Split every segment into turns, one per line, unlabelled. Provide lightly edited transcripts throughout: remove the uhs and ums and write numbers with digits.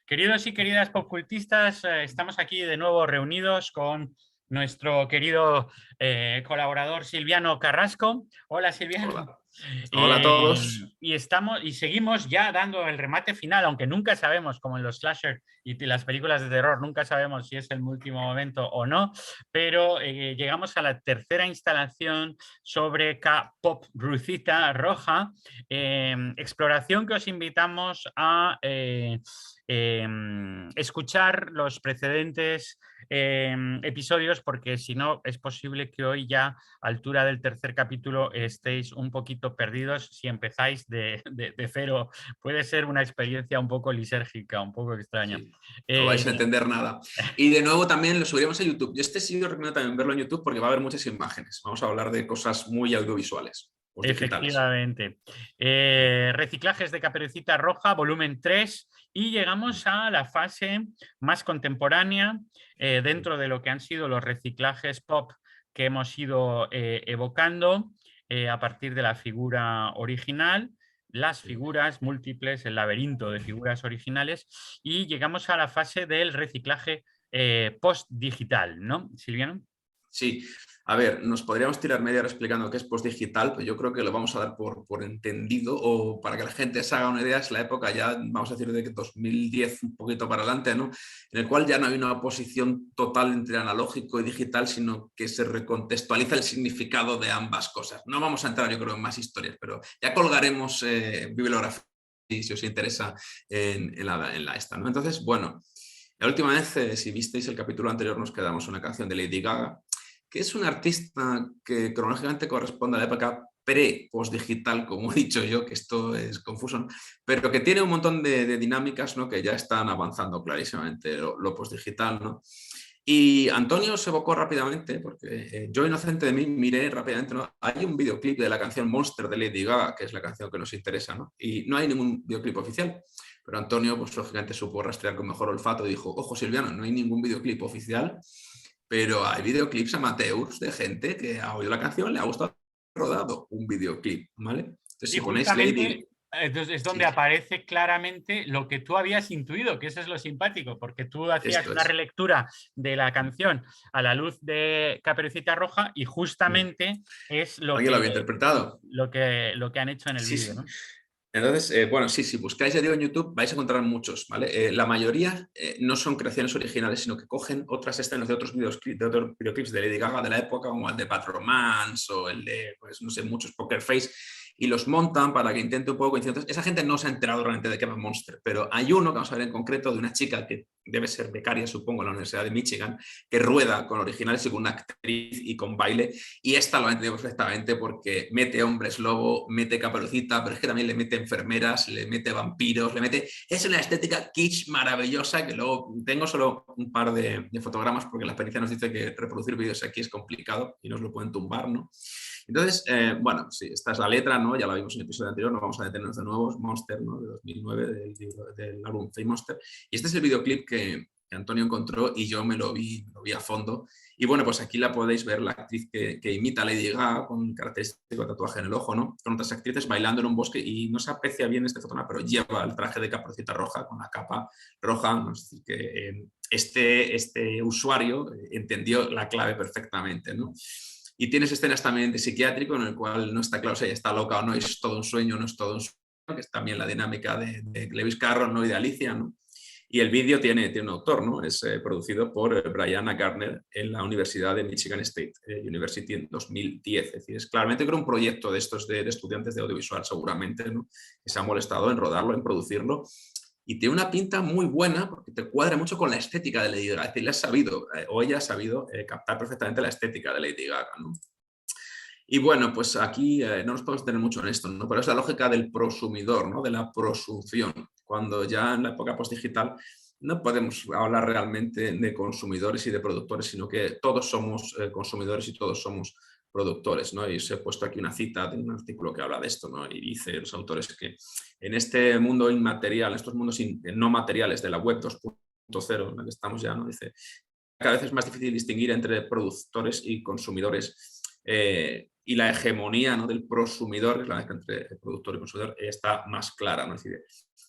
Queridos y queridas popcultistas, estamos aquí de nuevo reunidos con nuestro querido colaborador Silviano Carrasco. Hola, Silviano.
Hola. Hola a todos.
Y seguimos ya dando el remate final, aunque nunca sabemos, como en los slasher y las películas de terror, nunca sabemos si es el último momento o no, pero llegamos a la tercera instalación sobre K-Pop Rucita Roja, exploración que os invitamos a escuchar los precedentes episodios, porque si no es posible que hoy ya, a altura del tercer capítulo, estéis un poquito perdidos. Si empezáis de cero, puede ser una experiencia un poco lisérgica, un poco extraña.
Sí, no vais a entender nada. Y de nuevo también lo subiremos a YouTube. Yo sí os recomiendo también verlo en YouTube porque va a haber muchas imágenes. Vamos a hablar de cosas muy audiovisuales, o digitales.
Efectivamente. Reciclajes de Caperucita Roja, volumen 3, y llegamos a la fase más contemporánea dentro de lo que han sido los reciclajes pop que hemos ido evocando a partir de la figura original, las figuras múltiples, el laberinto de figuras originales, y llegamos a la fase del reciclaje post-digital, ¿no, Silviano?
Sí, a ver, nos podríamos tirar media hora explicando qué es postdigital, pero yo creo que lo vamos a dar por entendido, o para que la gente se haga una idea. Es la época ya, vamos a decir, de 2010 un poquito para adelante, ¿no? En el cual ya no hay una oposición total entre analógico y digital, sino que se recontextualiza el significado de ambas cosas. No vamos a entrar, yo creo, en más historias, pero ya colgaremos bibliografía si os interesa en la esta, ¿no? Entonces, bueno, la última vez, si visteis el capítulo anterior, nos quedamos una canción de Lady Gaga, que es un artista que cronológicamente corresponde a la época pre-postdigital, como he dicho yo, que esto es confuso, ¿no? Pero que tiene un montón de dinámicas, ¿no? Que ya están avanzando clarísimamente lo postdigital, ¿no? Y Antonio se evocó rápidamente, porque yo, inocente de mí, miré rápidamente, ¿no? Hay un videoclip de la canción Monster de Lady Gaga, que es la canción que nos interesa, ¿no? Y no hay ningún videoclip oficial. Pero Antonio, pues lógicamente, supo rastrear con mejor olfato y dijo: ojo, Silviano, no hay ningún videoclip oficial, pero hay videoclips amateurs de gente que ha oído la canción, le ha gustado, rodado un videoclip, ¿vale? Entonces,
Y
si ponéis Lady...
justamente entonces es donde
Sí,
aparece claramente lo que tú habías intuido, que eso es lo simpático, porque tú hacías
esto
una
es.
relectura de la canción a la luz de Caperucita Roja y justamente es
¿Alguien lo había interpretado?
lo que han hecho en el
Sí,
vídeo,
sí.
¿no?
Entonces, bueno, sí, si buscáis, ya digo, en YouTube vais a encontrar muchos, ¿vale? La mayoría no son creaciones originales, sino que cogen otras escenas de otros videoclips de Lady Gaga de la época, como el de Bad Romance o el de, pues no sé, muchos Poker Face, y los montan para que intente un poco coincidir. Entonces, esa gente no se ha enterado realmente de qué va Monster, pero hay uno que vamos a ver en concreto de una chica que debe ser becaria, supongo, en la Universidad de Michigan, que rueda con originales y con una actriz y con baile, y esta lo ha entendido perfectamente porque mete hombres lobo, mete Caperucita, pero es que también le mete enfermeras, le mete vampiros, le mete... Es una estética kitsch maravillosa, que luego tengo solo un par de fotogramas porque la experiencia nos dice que reproducir vídeos aquí es complicado y nos lo pueden tumbar, ¿no? Entonces, bueno, sí, esta es la letra, ¿no? Ya la vimos en el episodio anterior, no vamos a detenernos de nuevo, Monster, ¿no? De 2009, del álbum Fame Monster. Y este es el videoclip que Antonio encontró y yo me lo vi a fondo. Y bueno, pues aquí la podéis ver, la actriz que imita a Lady Gaga con un característico tatuaje en el ojo, ¿no? Con otras actrices bailando en un bosque, y no se aprecia bien este fotograma, pero lleva el traje de Caperucita Roja con la capa roja, ¿no? Es decir, que este usuario entendió la clave perfectamente, ¿no? Y tienes escenas también de psiquiátrico en el cual no está claro si ella está loca o no, es todo un sueño o no es todo un sueño, que es también la dinámica de Lewis Carroll, ¿no? Y de Alicia, ¿no? Y el vídeo tiene un autor, ¿no? Es producido por Brianna Gardner en la Universidad de Michigan State University en 2010. Es decir, es claramente, creo, un proyecto de estos de estudiantes de audiovisual, seguramente, ¿no? Que se han molestado en rodarlo, en producirlo. Y tiene una pinta muy buena porque te cuadra mucho con la estética de Lady Gaga. Es decir, le ha sabido, o ella ha sabido captar perfectamente la estética de Lady Gaga, ¿no? Y bueno, pues aquí no nos podemos tener mucho en esto, ¿no? Pero es la lógica del prosumidor, ¿no? De la prosunción. Cuando ya en la época postdigital no podemos hablar realmente de consumidores y de productores, sino que todos somos consumidores y todos somos productores, ¿no? Y os he puesto aquí una cita de un artículo que habla de esto, ¿no? Y dice los autores que en este mundo inmaterial, estos mundos no materiales de la web 2.0 en la que estamos ya, ¿no? Dice, cada vez es más difícil distinguir entre productores y consumidores, y la hegemonía, ¿no? Del prosumidor, la entre productor y consumidor, está más clara, ¿no? Es decir,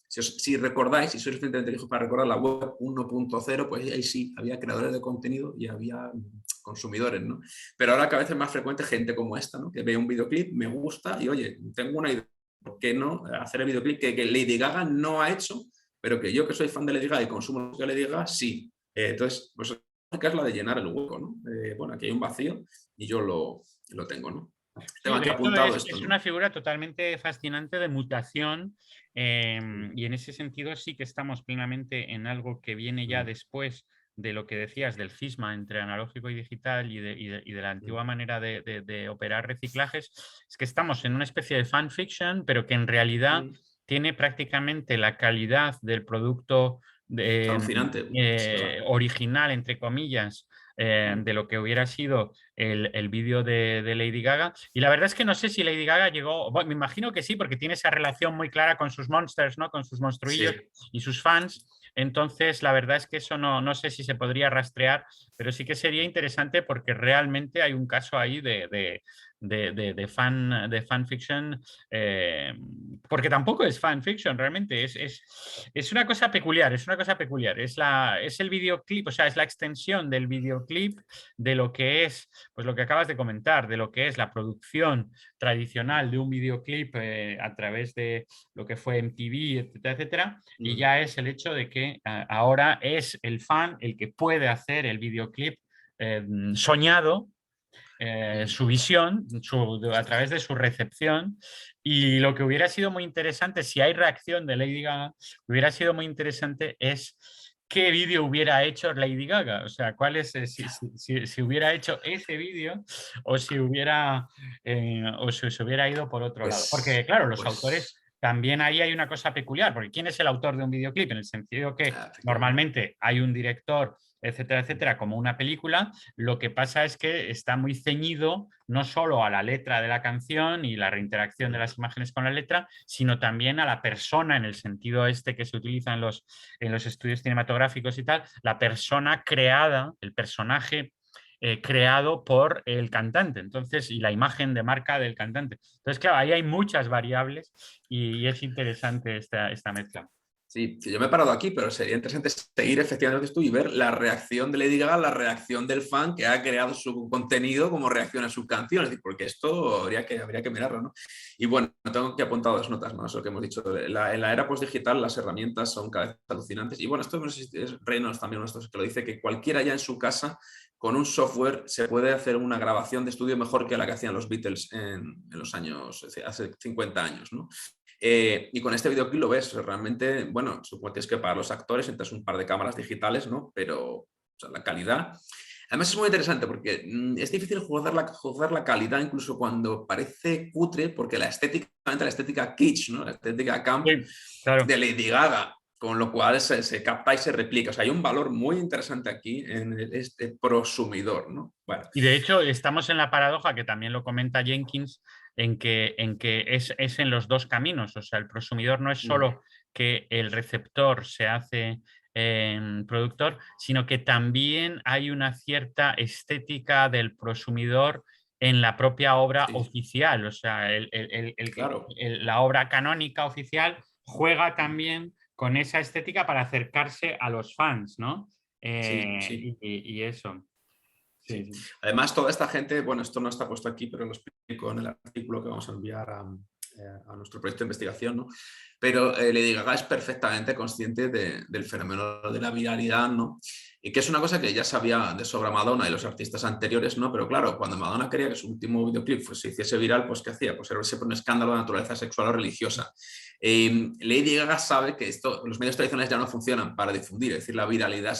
Si recordáis, si sois suficientemente viejos para recordar la web 1.0, pues ahí sí, había creadores de contenido y había consumidores, ¿no? Pero ahora cada vez es más frecuente gente como esta, ¿no? Que ve un videoclip, me gusta y oye, tengo una idea, ¿por qué no hacer el videoclip que Lady Gaga no ha hecho, pero que yo que soy fan de Lady Gaga y consumo lo que Lady Gaga, sí. Entonces, pues es la de llenar el hueco, ¿no? Bueno, aquí hay un vacío y yo lo tengo, ¿no?
Sí,
Tengo aquí
de hecho
apuntado esto,
es
¿no?
una figura totalmente fascinante de mutación y en ese sentido sí que estamos plenamente en algo que viene ya después de lo que decías del cisma entre analógico y digital y de la antigua manera de operar reciclajes. Es que estamos en una especie de fanfiction, pero que en realidad tiene prácticamente la calidad del producto
Es alucinante. Es verdad.
original, entre comillas, de lo que hubiera sido el vídeo de Lady Gaga. Y la verdad es que no sé si Lady Gaga llegó, bueno, me imagino que sí, porque tiene esa relación muy clara con sus monsters, ¿no? Con sus monstruillos
Sí.
y sus fans. Entonces, la verdad es que eso no sé si se podría rastrear, pero sí que sería interesante porque realmente hay un caso ahí de fanfiction, porque tampoco es fanfiction, realmente es una cosa peculiar, es una cosa peculiar. Es el videoclip, o sea, es la extensión del videoclip de lo que es, pues lo que acabas de comentar, de lo que es la producción tradicional de un videoclip a través de lo que fue MTV, etcétera, etcétera, y ya es el hecho de que ahora es el fan el que puede hacer el videoclip soñado, su visión a través de su recepción, y lo que hubiera sido muy interesante, si hay reacción de Lady Gaga, hubiera sido muy interesante es qué vídeo hubiera hecho Lady Gaga, o sea, cuál es, si hubiera hecho ese vídeo o si hubiera, o si se hubiera ido por otro lado. Porque claro, los autores,
Pues,
también ahí hay una cosa peculiar, porque ¿quién es el autor de un videoclip? En el sentido que
efectivamente.
normalmente hay un director, etcétera, etcétera, como una película. Lo que pasa es que está muy ceñido no solo a la letra de la canción y la reinteracción de las imágenes con la letra, sino también a la persona, en el sentido este que se utiliza en los estudios cinematográficos y tal, la persona creada, el personaje creado por el cantante, entonces, y la imagen de marca del cantante. Entonces, claro, ahí hay muchas variables y es interesante esta mezcla.
Sí, que yo me he parado aquí, pero sería interesante seguir efectivamente esto y ver la reacción de Lady Gaga, la reacción del fan que ha creado su contenido, cómo reacciona a su canción, es decir, porque esto habría que mirarlo, ¿no? Y bueno, tengo que apuntar dos notas más, lo que hemos dicho. En la era postdigital las herramientas son cada vez alucinantes y bueno, esto no sé si es Reynolds también, uno de estos que lo dice, que cualquiera ya en su casa con un software se puede hacer una grabación de estudio mejor que la que hacían los Beatles en los años, hace 50 años, ¿no? Y con este videoclip lo ves, realmente, bueno, supongo que tienes que pagar los actores, entras un par de cámaras digitales, ¿no? Pero o sea, la calidad. Además es muy interesante porque es difícil juzgar la calidad incluso cuando parece cutre, porque la estética kitsch, ¿no? La estética camp
Sí, claro.
de Lady Gaga, con lo cual se capta y se replica. O sea, hay un valor muy interesante aquí en este prosumidor, ¿no? Bueno,
Y de hecho, estamos en la paradoja que también lo comenta Jenkins, en que es en los dos caminos. O sea, el prosumidor no es solo que el receptor se hace productor, sino que también hay una cierta estética del prosumidor en la propia obra
sí,
oficial. O sea,
claro.
la obra canónica oficial juega también con esa estética para acercarse a los fans, ¿no?
Sí, sí.
Y eso. Sí,
Sí.
sí.
Además, toda esta gente, bueno, esto no está puesto aquí, pero lo explico en el artículo que vamos a enviar a nuestro proyecto de investigación, ¿no? Pero Lady Gaga es perfectamente consciente del fenómeno de la viralidad, ¿no? Y que es una cosa que ya sabía de sobra Madonna y los artistas anteriores, ¿no? Pero claro, cuando Madonna quería que su último videoclip pues, se hiciese viral, pues ¿qué hacía? Pues era siempre un escándalo de naturaleza sexual o religiosa. Lady Gaga sabe que los medios tradicionales ya no funcionan para difundir, es decir, la viralidad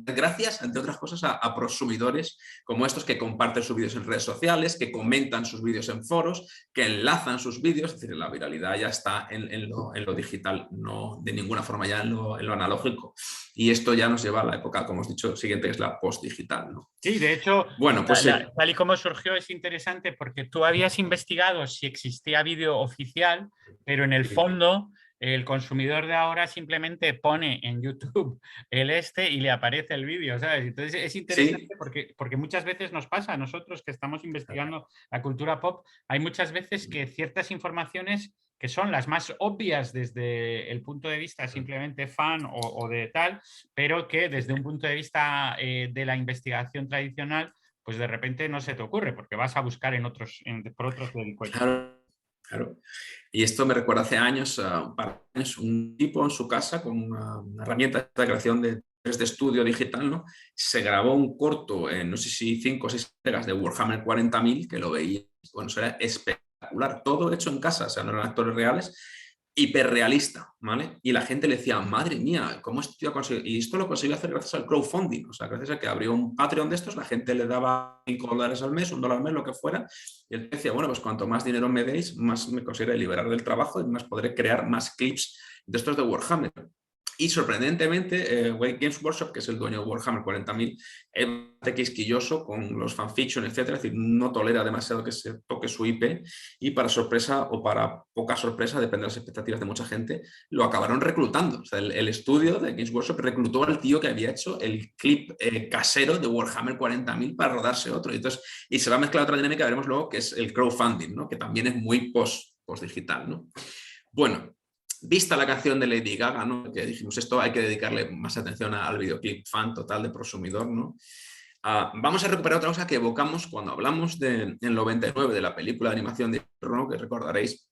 gracias, entre otras cosas, a prosumidores como estos que comparten sus vídeos en redes sociales, que comentan sus vídeos en foros, que enlazan sus vídeos, es decir, la viralidad ya está en lo digital, no de ninguna forma ya en lo analógico. Y esto ya nos lleva a la época, como hemos dicho, siguiente, que es la postdigital, ¿no?
Sí, de hecho,
Bueno, pues sí.
tal y como surgió es interesante porque tú habías investigado si existía vídeo oficial, pero en el
Sí.
fondo el consumidor de ahora simplemente pone en YouTube el y le aparece el vídeo, ¿sabes? Entonces es
Sí.
interesante porque muchas veces nos pasa a nosotros que estamos investigando la cultura pop, hay muchas veces que ciertas informaciones que son las más obvias desde el punto de vista simplemente fan o de tal, pero que desde un punto de vista de la investigación tradicional, pues de repente no se te ocurre, porque vas a buscar por otros vericuetos.
Claro, claro. Y esto me recuerda hace años, un par de años, un tipo en su casa con una herramienta de creación de estudio digital, ¿no? Se grabó un corto, no sé si 5 o 6 entregas de Warhammer 40.000, que lo veía, bueno, eso era espectacular, todo hecho en casa, o sea, no eran actores reales, hiperrealista, ¿vale? Y la gente le decía, madre mía, ¿cómo este tío ha conseguido? Y esto lo consiguió hacer gracias al crowdfunding, o sea, gracias a que abrió un Patreon de estos, la gente le daba $5 al mes, $1 al mes, lo que fuera, y él decía, bueno, pues cuanto más dinero me deis, más me conseguiré liberar del trabajo y más podré crear más clips de estos de Warhammer. Y sorprendentemente, Games Workshop, que es el dueño de Warhammer 40.000, es bastante quisquilloso con los fanfiction, etcétera, es decir, no tolera demasiado que se toque su IP y para sorpresa o para poca sorpresa, depende de las expectativas de mucha gente, lo acabaron reclutando. O sea, el estudio de Games Workshop reclutó al tío que había hecho el clip casero de Warhammer 40.000 para rodarse otro. Y se va a mezclar otra dinámica, veremos luego, que es el crowdfunding, ¿no? Que también es muy post-digital, ¿no? Bueno, vista la canción de Lady Gaga, ¿no? Que dijimos, esto hay que dedicarle más atención al videoclip fan total de Prosumidor, ¿no? Vamos a recuperar otra cosa que evocamos cuando hablamos en 99 de la película de animación de Ron, que recordaréis.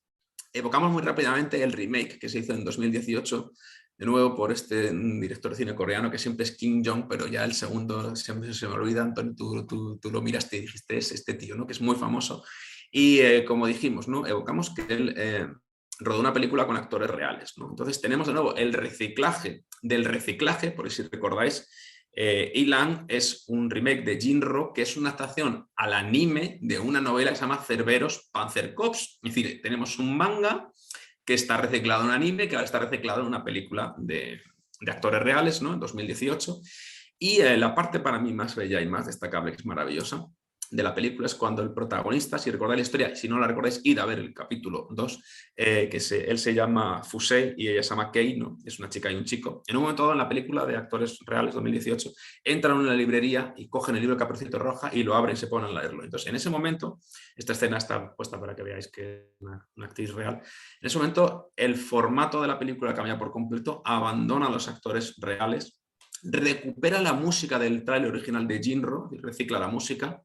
Evocamos muy rápidamente el remake que se hizo en 2018, de nuevo por este director de cine coreano que siempre es Kim Jong, pero ya el segundo siempre se me olvida, Antonio, tú lo miraste y dijiste, es este tío, ¿no? Que es muy famoso. Y como dijimos, ¿no? Evocamos que él rodó una película con actores reales, ¿no? Entonces tenemos de nuevo el reciclaje del reciclaje, porque si recordáis, Ilan es un remake de Jinro, que es una adaptación al anime de una novela que se llama Cerberus Panzer Corps. Es decir, tenemos un manga que está reciclado en un anime, que ahora está reciclado en una película de actores reales, ¿no? En 2018. Y la parte para mí más bella y más destacable, que es maravillosa, de la película es cuando el protagonista, si recordáis la historia, si no la recordáis, id a ver el capítulo 2, él se llama Fusei y ella se llama Kei, ¿no? Es una chica y un chico. En un momento dado en la película de actores reales 2018, entran en una librería y cogen el libro Caperucita Roja y lo abren y se ponen a leerlo. Entonces, en ese momento, esta escena está puesta para que veáis que es una actriz real, en ese momento el formato de la película cambia por completo, abandona a los actores reales, recupera la música del tráiler original de Jinro, recicla la música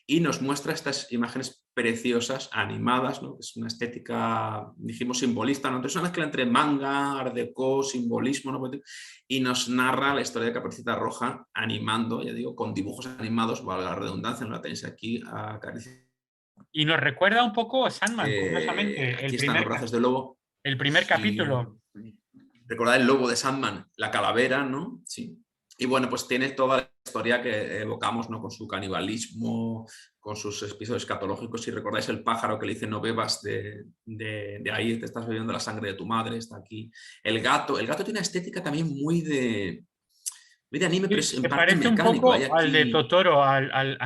y nos muestra estas imágenes preciosas, animadas, ¿no? Es una estética, dijimos, simbolista, ¿no? Entonces, una mezcla entre manga, art deco, simbolismo, ¿no? Y nos narra la historia de Caperucita Roja animando, ya digo, con dibujos animados, valga la redundancia, no la tenéis aquí,
y nos recuerda un poco a Sandman, curiosamente,
aquí están los brazos del lobo.
el primer capítulo.
Recordad el lobo de Sandman, la calavera, ¿no? Sí. Y bueno, pues tiene toda la historia que evocamos, ¿no? Con su canibalismo, con sus episodios escatológicos. Si recordáis el pájaro que le dice no bebas de ahí, te estás bebiendo la sangre de tu madre, está aquí. El gato tiene una estética también muy de anime, pero es en parte
parece
mecánico.
Un poco
Hay aquí...
al de Totoro, al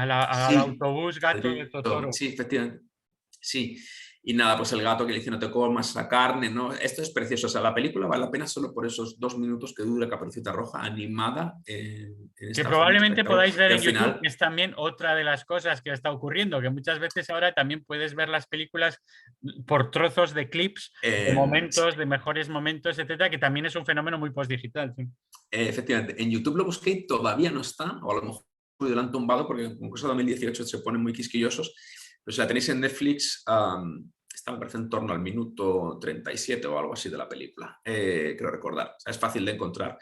sí,
autobús gato de Totoro.
Sí, efectivamente. Sí. Y nada, pues el gato que le dice no te comas esa carne, ¿no? Esto es precioso. O sea, la película vale la pena solo por esos 2 minutos que dura Caperucita Roja animada en
que
esta
probablemente podáis ver en YouTube,
final...
que es también otra de las cosas que está ocurriendo, que muchas veces ahora también puedes ver las películas por trozos de clips, de momentos, de mejores momentos, etcétera, que también es un fenómeno muy postdigital. Sí.
Efectivamente, en YouTube lo busqué y todavía no está, o a lo mejor lo han tumbado porque con cosa 2018 se ponen muy quisquillosos, pero si la tenéis en Netflix, está me parece en torno al minuto 37 o algo así de la película, creo recordar, o sea, es fácil de encontrar.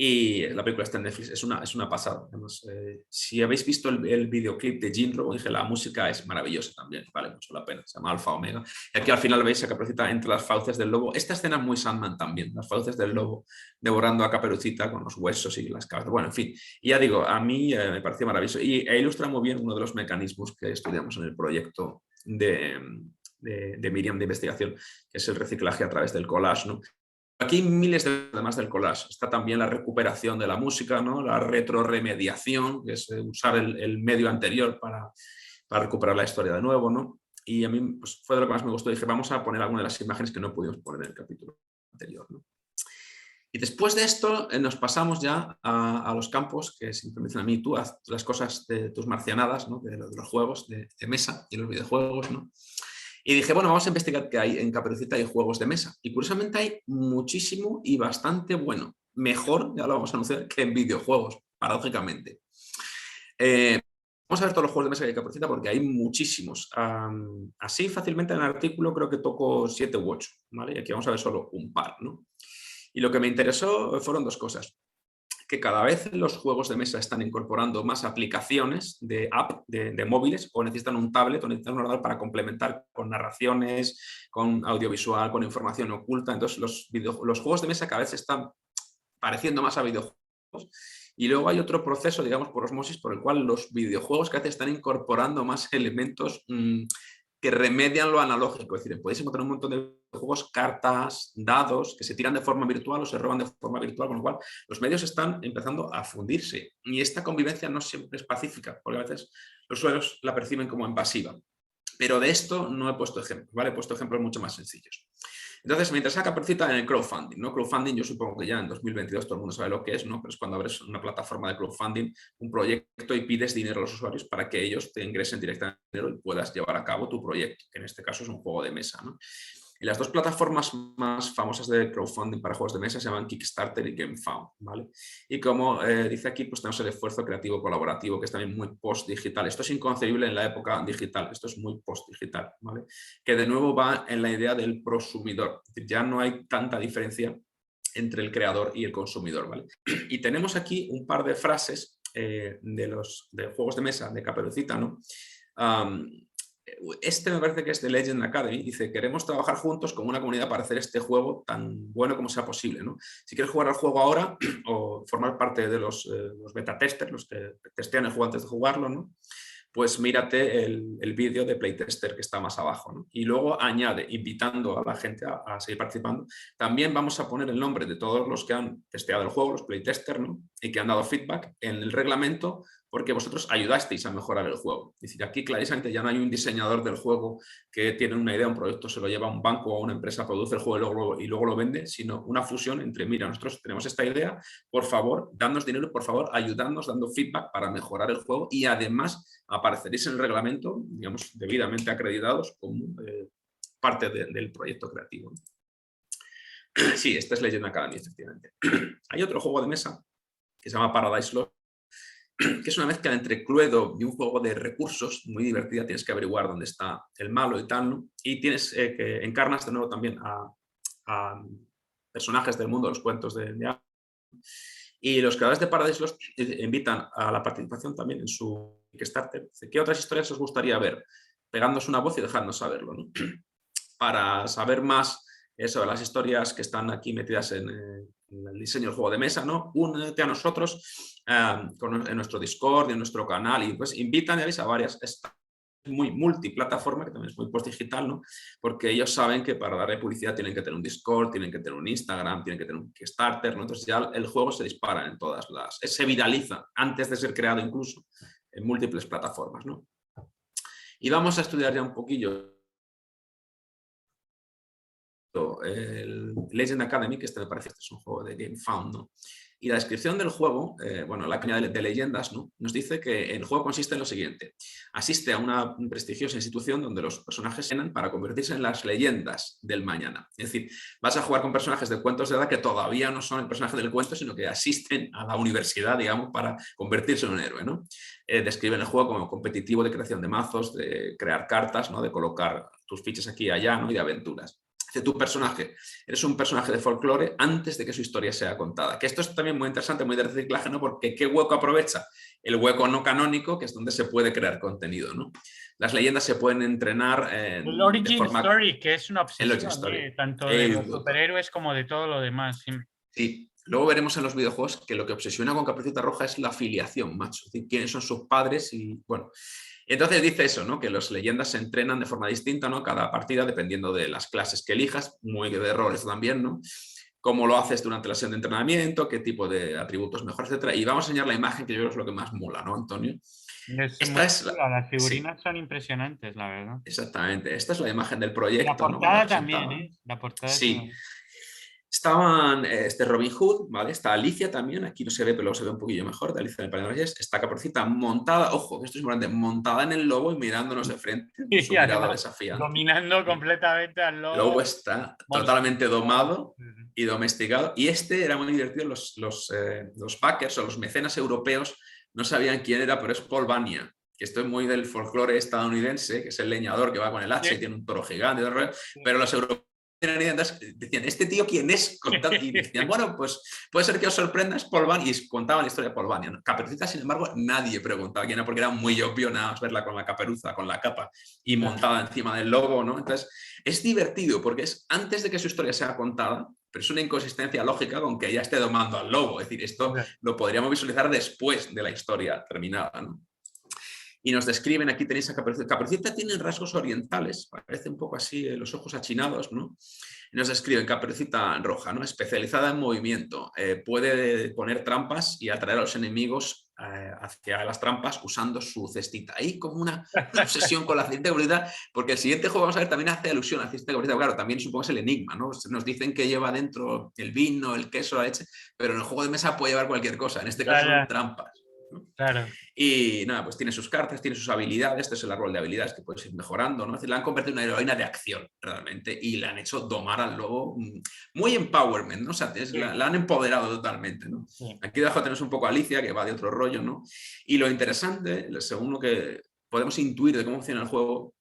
Y la película está en Netflix, es una pasada. Además, si habéis visto el videoclip de Jinro, dije, la música es maravillosa también, vale mucho la pena, se llama Alfa Omega. Y aquí al final veis a Caperucita entre las fauces del lobo. Esta escena es muy Sandman también, las fauces del lobo devorando a Caperucita con los huesos y las cabezas. Bueno, en fin, y ya digo, a mí me pareció maravilloso y ilustra muy bien uno de los mecanismos que estudiamos en el proyecto de Miriam de investigación, que es el reciclaje a través del collage, ¿no? Aquí miles de además del collage. Está también la recuperación de la música, ¿no? La retroremediación, que es usar el medio anterior para recuperar la historia de nuevo, ¿no? Y a mí pues, fue de lo que más me gustó. Dije, vamos a poner algunas de las imágenes que no pudimos poner en el capítulo anterior, ¿no? Y después de esto nos pasamos ya a los campos que siempre me dicen a mí, tú haz las cosas de tus marcianadas, ¿no? de los juegos de mesa y los videojuegos, ¿no? Y dije, bueno, vamos a investigar qué hay en Caperucita y juegos de mesa. Y curiosamente hay muchísimo y bastante bueno. Mejor, ya lo vamos a anunciar, que en videojuegos, paradójicamente. Vamos a ver todos los juegos de mesa que hay en Caperucita porque hay muchísimos. Así fácilmente en el artículo creo que toco 7 u 8, ¿vale? Y aquí vamos a ver solo un par, ¿no? Y lo que me interesó fueron dos cosas. Que cada vez los juegos de mesa están incorporando más aplicaciones de app de móviles o necesitan un tablet o necesitan un ordenador para complementar con narraciones, con audiovisual, con información oculta. Entonces los juegos de mesa cada vez se están pareciendo más a videojuegos. Y luego hay otro proceso, digamos, por osmosis, por el cual los videojuegos cada vez están incorporando más elementos que remedian lo analógico. Es decir, podéis encontrar un montón de juegos, cartas, dados, que se tiran de forma virtual o se roban de forma virtual, con lo cual los medios están empezando a fundirse. Y esta convivencia no siempre es pacífica, porque a veces los usuarios la perciben como invasiva. Pero de esto no he puesto ejemplos, ¿vale? He puesto ejemplos mucho más sencillos. Entonces, me interesa Caperucita en el crowdfunding, ¿no? Crowdfunding, yo supongo que ya en 2022 todo el mundo sabe lo que es, ¿no? Pero es cuando abres una plataforma de crowdfunding, un proyecto y pides dinero a los usuarios para que ellos te ingresen directamente dinero y puedas llevar a cabo tu proyecto, que en este caso es un juego de mesa, ¿no? Y las dos plataformas más famosas de crowdfunding para juegos de mesa se llaman Kickstarter y GameFound, ¿vale? Y como dice aquí, pues tenemos el esfuerzo creativo colaborativo, que es también muy post-digital. Esto es inconcebible en la época digital, esto es muy post-digital, ¿vale? Que de nuevo va en la idea del prosumidor. Es decir, ya no hay tanta diferencia entre el creador y el consumidor, ¿vale? Y tenemos aquí un par de frases de juegos de mesa de Caperucita, ¿no? Este me parece que es de Legend Academy. Dice, queremos trabajar juntos como una comunidad para hacer este juego tan bueno como sea posible, ¿no? Si quieres jugar al juego ahora o formar parte de los beta testers, los que testean el juego antes de jugarlo, ¿no? Pues mírate el vídeo de playtester que está más abajo, ¿no? Y luego añade, invitando a la gente a seguir participando. También vamos a poner el nombre de todos los que han testeado el juego, los playtesters, ¿no? Y que han dado feedback en el reglamento porque vosotros ayudasteis a mejorar el juego. Es decir, aquí clarísimamente ya no hay un diseñador del juego que tiene una idea, un proyecto, se lo lleva a un banco o a una empresa, produce el juego y luego lo vende, sino una fusión entre, mira, nosotros tenemos esta idea, por favor, dadnos dinero, por favor, ayudadnos dando feedback para mejorar el juego y además apareceréis en el reglamento, digamos, debidamente acreditados como parte del proyecto creativo. Sí, esta es Legend Academy, efectivamente. Hay otro juego de mesa que se llama Paradise Lost, que es una mezcla entre Cluedo y un juego de recursos muy divertida. Tienes que averiguar dónde está el malo y tal, ¿no? Y tienes que encarnas de nuevo también a personajes del mundo de los cuentos de y los creadores de Paradise Lost invitan a la participación también en su Kickstarter. ¿Qué otras historias os gustaría ver? Pegándonos una voz y dejadnos saberlo, ¿no? Para saber más sobre las historias que están aquí metidas en el diseño del juego de mesa, ¿no? Únete a nosotros en nuestro Discord, en nuestro canal y pues invitan a varias. Es muy multiplataforma, que también es muy post-digital, ¿no? Porque ellos saben que para darle publicidad tienen que tener un Discord, tienen que tener un Instagram, tienen que tener un Kickstarter, ¿no? Entonces ya el juego se dispara en todas se viraliza antes de ser creado incluso en múltiples plataformas, ¿no? Y vamos a estudiar ya un poquillo el Legend Academy, que este me parece que es un juego de GameFound, ¿no? Y la descripción del juego, bueno, la caña de leyendas, ¿no? Nos dice que el juego consiste en lo siguiente. Asiste a una prestigiosa institución donde los personajes se entrenan para convertirse en las leyendas del mañana. Es decir, vas a jugar con personajes de cuentos de edad que todavía no son el personaje del cuento, sino que asisten a la universidad, digamos, para convertirse en un héroe, ¿no? Describen el juego como competitivo de creación de mazos, de crear cartas, ¿no? De colocar tus fichas aquí y allá, ¿no? Y de aventuras. Tu personaje, eres un personaje de folclore antes de que su historia sea contada. Que esto es también muy interesante, muy de reciclaje, ¿no? Porque ¿qué hueco aprovecha? El hueco no canónico, que es donde se puede crear contenido, ¿no? Las leyendas se pueden entrenar
el Origin Story, que es una obsesión, tanto de los superhéroes como de todo lo demás. Sí.
Sí. Luego veremos en los videojuegos que lo que obsesiona con Caperucita Roja es la filiación, macho. Es decir, quiénes son sus padres y, bueno... Entonces dice eso, ¿no? Que las leyendas se entrenan de forma distinta, ¿no? Cada partida, dependiendo de las clases que elijas, muy de roles también, ¿no? Cómo lo haces durante la sesión de entrenamiento, qué tipo de atributos mejor, etcétera. Y vamos a enseñar la imagen, que yo creo que es lo que más mola, ¿no, Antonio?
Las figurinas son impresionantes, la verdad.
Exactamente. Esta es la imagen del proyecto.
La portada
¿no?
también, ¿eh? La portada
sí. Estaban Robin Hood, ¿vale? Está Alicia también, aquí no se ve, pero luego se ve un poquillo mejor, de Alicia en el País de las Maravillas. Está Caperucita montada, ojo, esto es importante, montada en el lobo y mirándonos de frente,
Y
su mirada
además,
desafiante.
dominando completamente al
El lobo
lobo.
está
Monstruo.
totalmente domado y domesticado. Y este era muy divertido, los backers o los mecenas europeos no sabían quién era, pero es Paul Bunyan, que esto es muy del folclore estadounidense, que es el leñador que va con el hacha y tiene un toro gigante, pero los europeos decían, ¿este tío quién es? Y decían, bueno, pues puede ser que os sorprenda, es Paul Bunyan, y contaban la historia de Paul Bunyan. Caperucita, sin embargo, nadie preguntaba quién era, porque era muy obvio nada más verla con la caperuza, con la capa y montada encima del lobo, ¿no? Entonces, es divertido porque es antes de que su historia sea contada, pero es una inconsistencia lógica con que ella esté domando al lobo. Es decir, esto lo podríamos visualizar después de la historia terminada, ¿no? Y nos describen, aquí tenéis a Caperucita. Caperucita tiene rasgos orientales, parece un poco así, los ojos achinados, ¿no? Y nos describen Caperucita roja, ¿no? Especializada en movimiento, puede poner trampas y atraer a los enemigos hacia las trampas usando su cestita. Ahí como una obsesión con la cestita de seguridad, porque el siguiente juego, vamos a ver, también hace alusión a la cestita de seguridad. Claro, también supongo es el enigma, ¿no? Nos dicen que lleva dentro el vino, el queso, la leche, pero en el juego de mesa puede llevar cualquier cosa. En este caso son trampas, ¿no?
Claro.
Y nada, pues tiene sus cartas, tiene sus habilidades, este es el árbol de habilidades que puedes ir mejorando, ¿no? Es decir, la han convertido en una heroína de acción, realmente, y la han hecho domar al lobo, muy empowerment, ¿no? O sea, la han empoderado totalmente, ¿no?
Sí.
Aquí debajo tenemos un poco a Alicia, que va de otro rollo, ¿no? Y lo interesante, según lo que podemos intuir de cómo funciona el juego,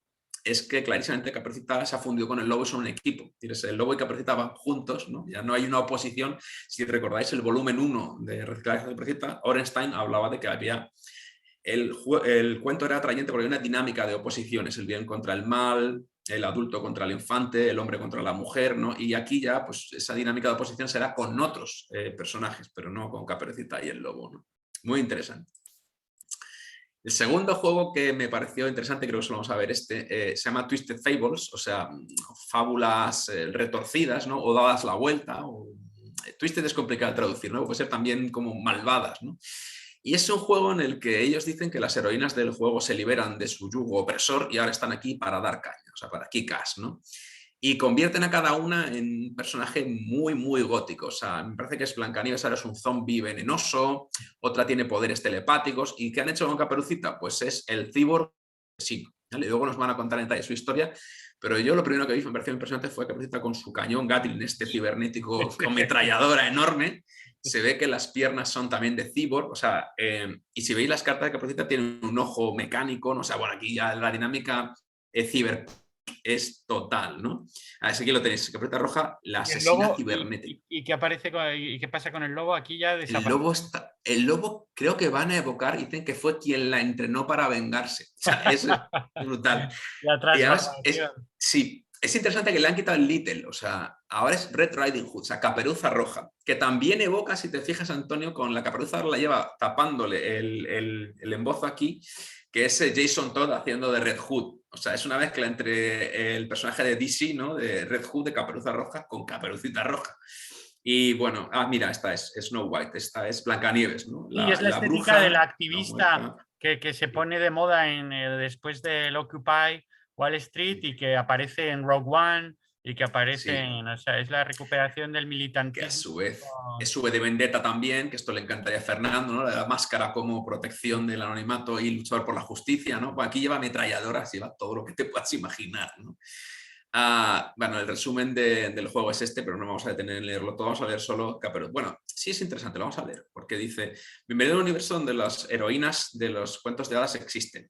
es que clarísimamente Caperucita se ha fundido con el lobo y son un equipo. El lobo y Caperucita van juntos, ¿no? Ya no hay una oposición. Si recordáis el volumen 1 de Reciclaje de Caperucita, Orenstein hablaba de que había el cuento era atrayente porque hay una dinámica de oposiciones, el bien contra el mal, el adulto contra el infante, el hombre contra la mujer, ¿no? Y aquí ya, pues esa dinámica de oposición será con otros personajes, pero no con Caperucita y el lobo, ¿no? Muy interesante. El segundo juego que me pareció interesante, creo que solo vamos a ver se llama Twisted Fables, o sea, fábulas retorcidas, ¿no? O dadas la vuelta, o Twisted es complicado de traducir, ¿no? Puede ser también como malvadas, ¿no? Y es un juego en el que ellos dicen que las heroínas del juego se liberan de su yugo opresor y ahora están aquí para dar caña, o sea, para kick-ass, ¿no? Y convierten a cada una en un personaje muy, muy gótico. O sea, me parece que es Blancanieves, ahora es un zombie venenoso, otra tiene poderes telepáticos. ¿Y qué han hecho con Caperucita? Pues es el cyborg asesino. ¿Vale? Luego nos van a contar en detalle su historia, pero yo lo primero que vi me pareció impresionante fue Caperucita con su cañón Gatling, este cibernético con metralladora enorme. Se ve que las piernas son también de cyborg, o sea, y si veis las cartas de Caperucita tienen un ojo mecánico, ¿no? O sea, bueno, aquí ya la dinámica cyberpunk es total, ¿no? Así que lo tenéis, Caperucita Roja, la
¿Y el
asesina
lobo?
cibernética.
¿Y qué aparece y qué pasa con el lobo? Aquí ya desaparece.
El lobo creo que van a evocar, dicen que fue quien la entrenó para vengarse. O sea, eso es brutal.
La
Y además,
transformación.
sí, es interesante que le han quitado el Little, o sea, ahora es Red Riding Hood, o sea, Caperuza Roja, que también evoca, si te fijas, Antonio, con la caperuza la lleva tapándole el embozo aquí, que es Jason Todd haciendo de Red Hood. O sea, es una mezcla entre el personaje de DC, ¿no? De Red Hood, de Caperuza Roja, con Caperucita Roja. Y bueno, mira, esta es Snow White, esta es Blancanieves, ¿no?
Y es la
La
estética de la
bruja, la
activista
muerta.
que se pone de moda después del Occupy Wall Street y que aparece en Rogue One y que aparece
Sí,
o sea, es la recuperación del
que a
militantismo.
su vez es V de Vendetta también, que esto le encantaría a Fernando, ¿no? La máscara como protección del anonimato y luchador por la justicia, ¿no? Pues aquí lleva ametralladoras, lleva todo lo que te puedas imaginar, ¿no? Bueno, el resumen del juego es este, pero no vamos a detener en leerlo todo, vamos a leer solo Caperucita. Bueno, sí es interesante, lo vamos a leer, porque dice, bienvenido al universo donde las heroínas de los cuentos de hadas existen.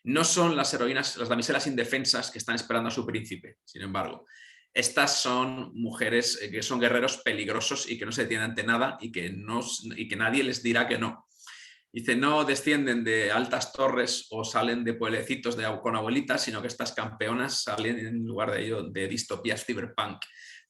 No son las heroínas, las damiselas indefensas que están esperando a su príncipe, sin embargo. Estas son mujeres que son guerreros peligrosos y que no se detienen ante nada y que nadie les dirá que no. Dice, no descienden de altas torres o salen de pueblecitos con abuelitas, sino que estas campeonas salen en lugar de ello de distopías cyberpunk,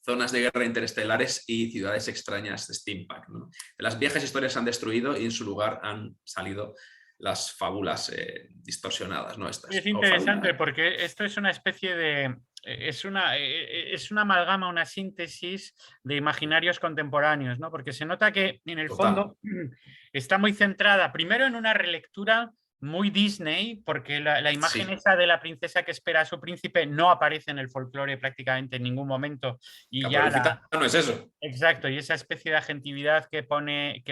zonas de guerra interestelares y ciudades extrañas de steampunk, ¿no? Las viejas historias se han destruido y en su lugar han salido las fábulas distorsionadas, ¿no?
Es
Estas, o
interesante
fábulas.
porque esto es una especie de... Es una amalgama, una síntesis de imaginarios contemporáneos, ¿no? Porque se nota que en el
Total.
fondo está muy centrada primero en una relectura muy Disney, porque la imagen
Sí,
esa de la princesa que espera a su príncipe no aparece en el folclore prácticamente en ningún momento y ya
Caperucita no es eso.
Exacto, y esa especie de agentividad que pone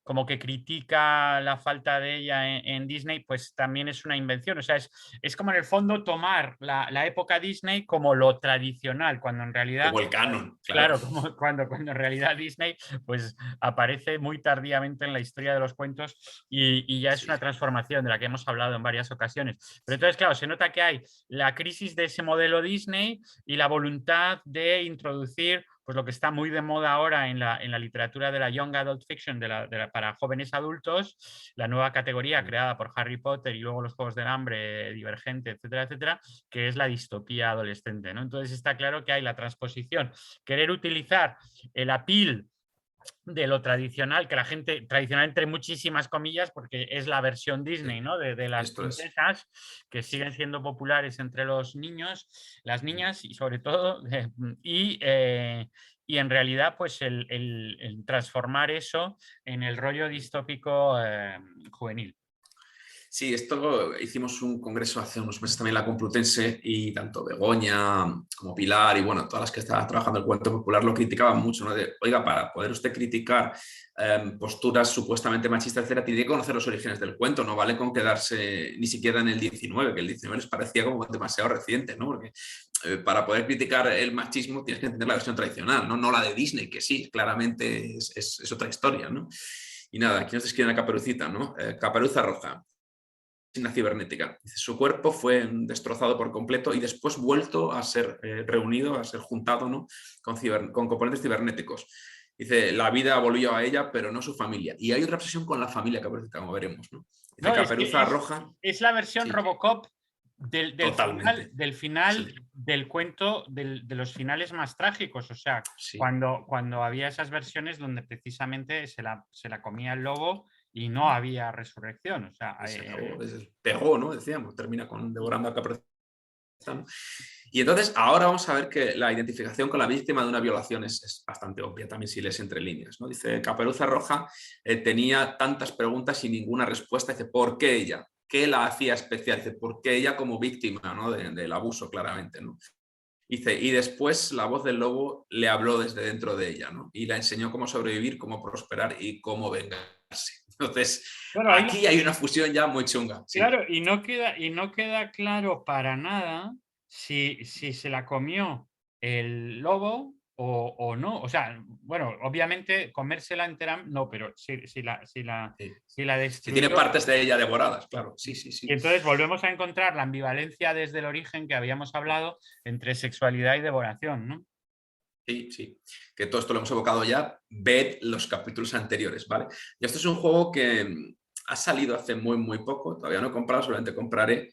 como que critica la falta de ella en Disney, pues también es una invención. O sea, es como en el fondo tomar la época Disney como lo tradicional, cuando en realidad,
Como el canon, claro.
claro, cuando en realidad Disney pues aparece muy tardíamente en la historia de los cuentos y ya es
Sí,
una transformación de la que hemos hablado en varias ocasiones. Pero entonces, claro, se nota que hay la crisis de ese modelo Disney y la voluntad de introducir pues lo que está muy de moda ahora en la literatura de la Young Adult Fiction para jóvenes adultos, la nueva categoría creada por Harry Potter y luego los Juegos del Hambre, Divergente, etcétera, etcétera, que es la distopía adolescente, ¿no? Entonces está claro que hay la transposición, querer utilizar el apil de lo tradicional, que la gente, tradicional entre muchísimas comillas, porque es la versión Disney, ¿no? De las
esto es.
princesas que siguen siendo populares entre los niños, las niñas y sobre todo, y en realidad pues el transformar eso en el rollo distópico juvenil.
Sí, esto hicimos un congreso hace unos meses también en la Complutense y tanto Begoña como Pilar y bueno, todas las que estaban trabajando el cuento popular lo criticaban mucho, ¿no? De, oiga, para poder usted criticar posturas supuestamente machistas, etcétera, tiene que conocer los orígenes del cuento, no vale con quedarse ni siquiera en el 19, que el 19 les parecía como demasiado reciente, ¿no? Porque para poder criticar el machismo tienes que entender la versión tradicional, ¿no? No la de Disney, que sí, claramente es otra historia, ¿no? Y nada, aquí nos describen a Caperucita, ¿no? Caperuza Roja, cibernética. Su cuerpo fue destrozado por completo y después vuelto a ser reunido, a ser juntado, ¿no? con componentes cibernéticos. Dice, la vida volvió a ella, pero no su familia. Y hay otra obsesión con la familia, Caperucita, como veremos, ¿no? Dice
No, es que
Caperuza Roja.
es la versión
Sí,
Robocop del final,
totalmente.
del final
Sí,
del cuento, de los finales más trágicos. O sea,
sí.
cuando había esas versiones donde precisamente se la comía el lobo y no había resurrección. O sea,
Y se acabó, pegó, ¿no? Decíamos, termina con devorando a Caperucita, ¿no? Y entonces ahora vamos a ver que la identificación con la víctima de una violación es bastante obvia también si lees entre líneas, ¿no? Dice, Caperuza Roja tenía tantas preguntas y ninguna respuesta. Dice, ¿por qué ella? ¿Qué la hacía especial? Dice, ¿por qué ella como víctima, ¿no? del abuso, claramente, ¿no? Dice, y después la voz del lobo le habló desde dentro de ella, ¿no? Y la enseñó cómo sobrevivir, cómo prosperar y cómo vengarse. Entonces,
bueno,
aquí hay una fusión ya muy chunga, sí.
claro, y no queda claro para nada si se la comió el lobo o no. O sea, bueno, obviamente comérsela entera, no, pero
Sí.
si la
Si tiene
destruyó.
partes de ella devoradas, claro. Sí, sí,
Y
sí.
entonces volvemos a encontrar la ambivalencia desde el origen que habíamos hablado entre sexualidad y devoración, ¿no?
Sí, sí. Que todo esto lo hemos evocado ya. Ved los capítulos anteriores, ¿vale? Y esto es un juego que ha salido hace muy, muy poco. Todavía no he comprado, solamente compraré.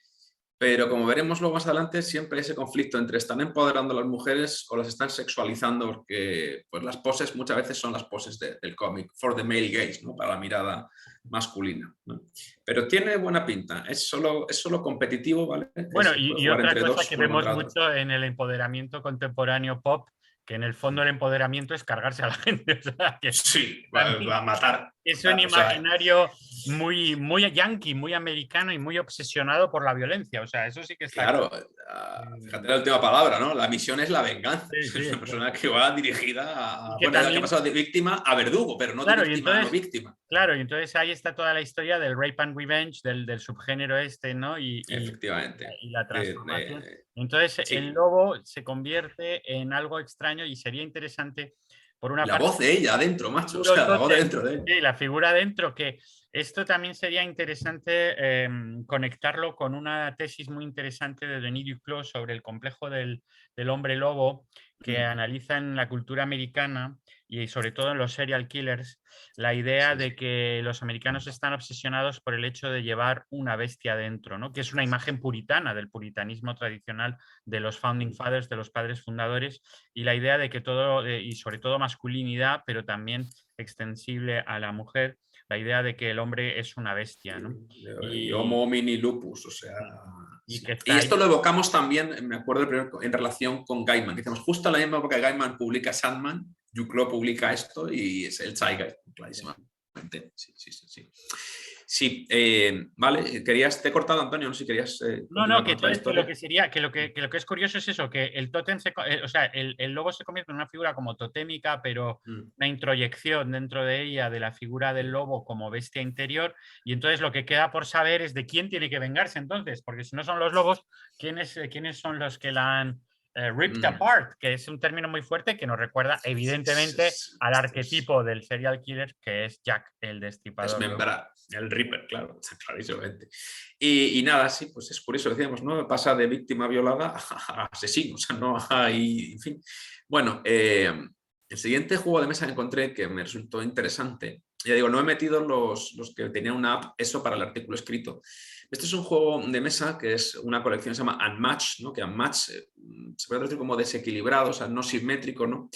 Pero como veremos luego más adelante, siempre hay ese conflicto entre están empoderando a las mujeres o las están sexualizando, porque pues, las poses muchas veces son las poses del cómic, for the male gaze, ¿no? Para la mirada masculina, ¿no? Pero tiene buena pinta, es solo competitivo, ¿vale?
Bueno,
Se puede
y
jugar
otra
entre
cosa
dos,
que
uno
vemos
contra otro.
mucho en el empoderamiento contemporáneo pop, que en el fondo el empoderamiento es cargarse a la gente. O sea, que
Sí, va
también
a matar.
es un
O sea,
imaginario muy yankee, muy americano y muy obsesionado por la violencia. O sea, eso sí que está claro.
claro, fíjate la última palabra, ¿no? La misión es la venganza.
Sí,
Es
sí.
una persona que va dirigida
Y
a,
que
bueno, que ha
también,
pasado de víctima a verdugo, pero no de
claro,
víctima a no víctima.
claro, y entonces ahí está toda la historia del rape and revenge, del subgénero este, ¿no?
Efectivamente.
Y la transformación. Entonces el
Sí.
lobo se convierte en algo extraño y sería interesante, por
Y
una
la
parte,
voz de ella adentro, macho. O
puro
sea, la voz de
tótem,
dentro de ella.
sí, la figura dentro, que esto también sería interesante conectarlo con una tesis muy interesante de Denis Duclos sobre el complejo del hombre lobo, que
Mm.
analiza en la cultura americana y sobre todo en los serial killers, la idea
Sí,
de
sí.
que los americanos están obsesionados por el hecho de llevar una bestia dentro, ¿no? Que es una imagen puritana del puritanismo tradicional de los founding fathers, de los padres fundadores, y la idea de que todo, y sobre todo masculinidad, pero también extensible a la mujer, la idea de que el hombre es una bestia, ¿no?
Y
Y,
Homo homini lupus, o sea.
y que
Sí. Y
está
esto
ahí.
lo evocamos también, me acuerdo en relación con Gaiman, que decimos, justo a la misma época que Gaiman publica Sandman, Duclos publica esto y es el Zeitgeist, clarísimamente. Sí, sí, sí, sí. Sí, vale, te he cortado, Antonio, no sé si querías
No,
continuar con
que
otra
entonces que lo que
historia.
sería, que lo que es curioso es eso, que el tótem o sea, el lobo se convierte en una figura como totémica, pero
Mm,
una introyección dentro de ella de la figura del
sí.
lobo como bestia interior, y entonces lo que queda por saber es de quién tiene que vengarse entonces, porque si no son los lobos, ¿quiénes son los que la han ripped
Mm,
apart? Que es un término muy fuerte que nos recuerda evidentemente al
esto es
arquetipo del serial killer que es Jack el Destripador.
desmembrar, el Reaper, claro, clarísimamente. Y nada, sí, pues es curioso, decíamos, ¿no? Pasa de víctima violada a asesino, o sea, no hay, en fin. Bueno, el siguiente juego de mesa que encontré que me resultó interesante, ya digo, no he metido los que tenían una app, eso para el artículo escrito. Este es un juego de mesa que es una colección que se llama Unmatched, ¿no? Que Unmatched se puede decir como desequilibrado, o sea, no simétrico, ¿no?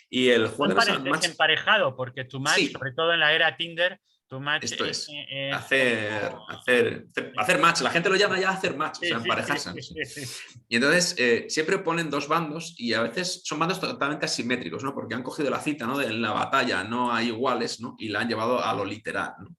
Y el juego de mesa Unmatched,
Desemparejado, porque tu match,
sí,
sobre todo en la era Tinder, tu match
esto es.
es
Hacer,
como...
hacer, hacer match. La gente lo llama ya hacer match, o
Sí,
sea,
sí, sí,
emparejarse.
sí, sí.
Y entonces siempre ponen dos bandos y a veces son bandos totalmente asimétricos, ¿no? Porque han cogido la cita, ¿no? De en la batalla no hay iguales, ¿no? Y la han llevado a lo literal, ¿no?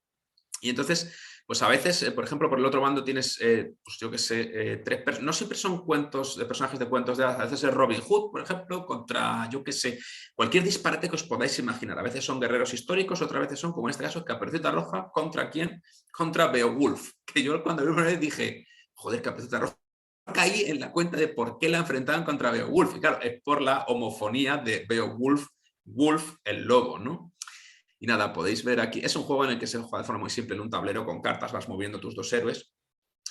Y entonces, pues a veces, por ejemplo, por el otro bando tienes, pues yo qué sé, no siempre son cuentos de personajes de cuentos de hadas, a veces es Robin Hood, por ejemplo, contra, yo qué sé, cualquier disparate que os podáis imaginar. A veces son guerreros históricos, otras veces son, como en este caso, Caperucita Roja, ¿contra quién? Contra Beowulf, que yo cuando vi una vez dije, joder, Caperucita Roja, caí en la cuenta de por qué la enfrentaban contra Beowulf. Y claro, es por la homofonía de Beowulf, Wolf, el lobo, ¿no? Y nada, podéis ver aquí, es un juego en el que se juega de forma muy simple en un tablero con cartas, vas moviendo tus dos héroes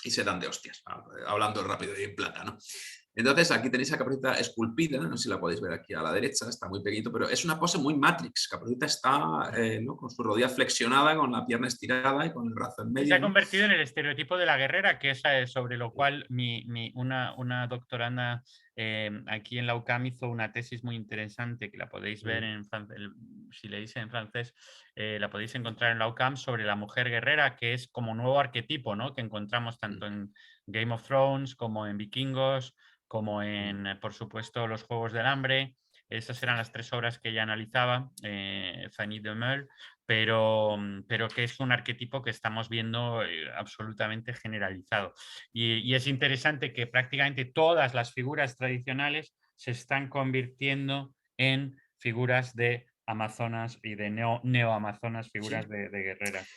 y se dan de hostias, hablando rápido y en plata, ¿no? Entonces aquí tenéis a Caperucita esculpida, no sé si la podéis ver aquí a la derecha, está muy pequeñito, pero es una pose muy Matrix. Caperucita está ¿no? con su rodilla flexionada, con la pierna estirada y con el brazo en
Y se
medio,
ha
¿no?
convertido en el estereotipo de la guerrera, que es sobre lo cual una doctoranda aquí en la UCAM hizo una tesis muy interesante, que la podéis ver en si leéis en francés, la podéis encontrar en la UCAM, sobre la mujer guerrera, que es como nuevo arquetipo, ¿no? Que encontramos tanto en Game of Thrones como en Vikingos, como en, por supuesto, los Juegos del Hambre. Esas eran las tres obras que ella analizaba, Fanny de Meul, pero que es un arquetipo que estamos viendo absolutamente generalizado. Y es interesante que prácticamente todas las figuras tradicionales se están convirtiendo en figuras de amazonas y de neo-amazonas, figuras
Sí.
de guerreras.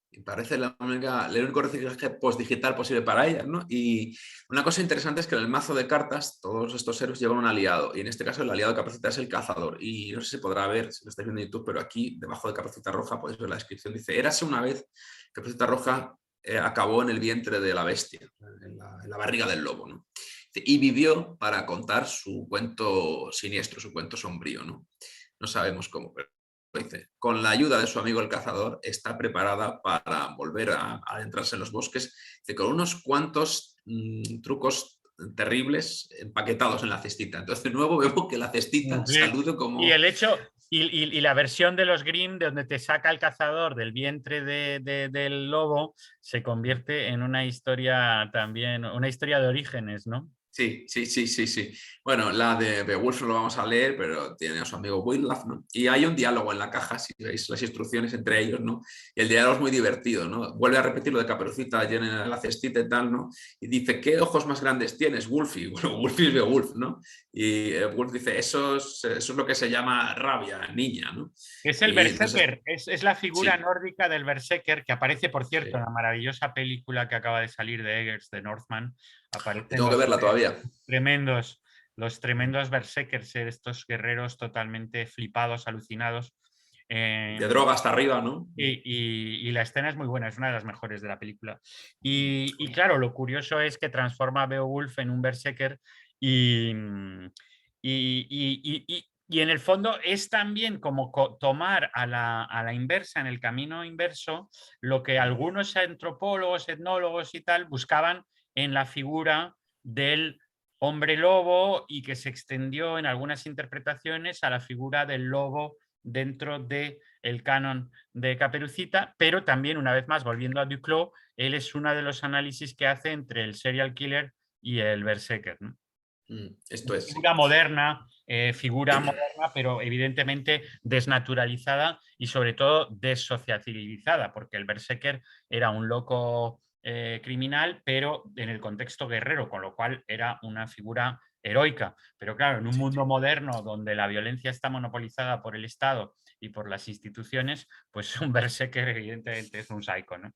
Y parece el único reciclaje postdigital posible para ellas, ¿no? Y una cosa interesante es que en el mazo de cartas todos estos héroes llevan un aliado, y en este caso el aliado de Caperucita es el cazador. Y no sé si podrá ver, si lo estáis viendo en YouTube, pero aquí, debajo de Caperucita Roja, podéis ver la descripción, dice, érase una vez Caperucita Roja acabó en el vientre de la bestia, en la barriga del lobo, ¿no? Y vivió para contar su cuento siniestro, su cuento sombrío, ¿no? No sabemos cómo, pero dice, con la ayuda de su amigo el cazador, está preparada para volver a adentrarse en los bosques, dice, con unos cuantos trucos terribles empaquetados en la cestita. Entonces, de nuevo vemos que la cestita
Sí.
saluda
Y
como...
el hecho, y la versión de los Grimm, de donde te saca el cazador del vientre del lobo, se convierte en una historia también, una historia de orígenes, ¿no?
Sí, sí, sí, sí, sí. Bueno, la de Beowulf no lo vamos a leer, pero tiene a su amigo Wiglaf, ¿no? Y hay un diálogo en la caja, si veis las instrucciones entre ellos, ¿no? Y el diálogo es muy divertido, ¿no? Vuelve a repetir lo de Caperucita llena la cestita y tal, ¿no? Y dice, ¿qué ojos más grandes tienes, Wolfie? Bueno, Wolfie es Beowulf, ¿no? Y Wolf dice, eso es lo que se llama rabia, niña, ¿no?
Es el
Y entonces,
Berserker, es la figura
sí,
nórdica del Berserker, que aparece, por cierto, en
sí.
la maravillosa película que acaba de salir de Eggers, de Northman.
Y
Aparecen
tengo que verla todavía.
tremendos, los tremendos Berserkers, estos guerreros totalmente flipados, alucinados.
De droga hasta arriba, ¿no?
Y la escena es muy buena, es una de las mejores de la película. Y claro, lo curioso es que transforma a Beowulf en un Berserker y, y en el fondo es también como tomar a la inversa, en el camino inverso, lo que algunos antropólogos, etnólogos y tal buscaban en la figura del hombre lobo y que se extendió en algunas interpretaciones a la figura del lobo dentro de el canon de Caperucita, pero también, una vez más, volviendo a Duclos, él es uno de los análisis que hace entre el serial killer y el berserker, ¿no?
Esto es, sí.
Figura moderna figura moderna, pero evidentemente desnaturalizada y sobre todo desocializada, porque el Berserker era un loco criminal, pero en el contexto guerrero, con lo cual era una figura heroica. Pero claro, en un mundo moderno donde la violencia está monopolizada por el Estado y por las instituciones, pues un Berserker evidentemente es un psycho, ¿no?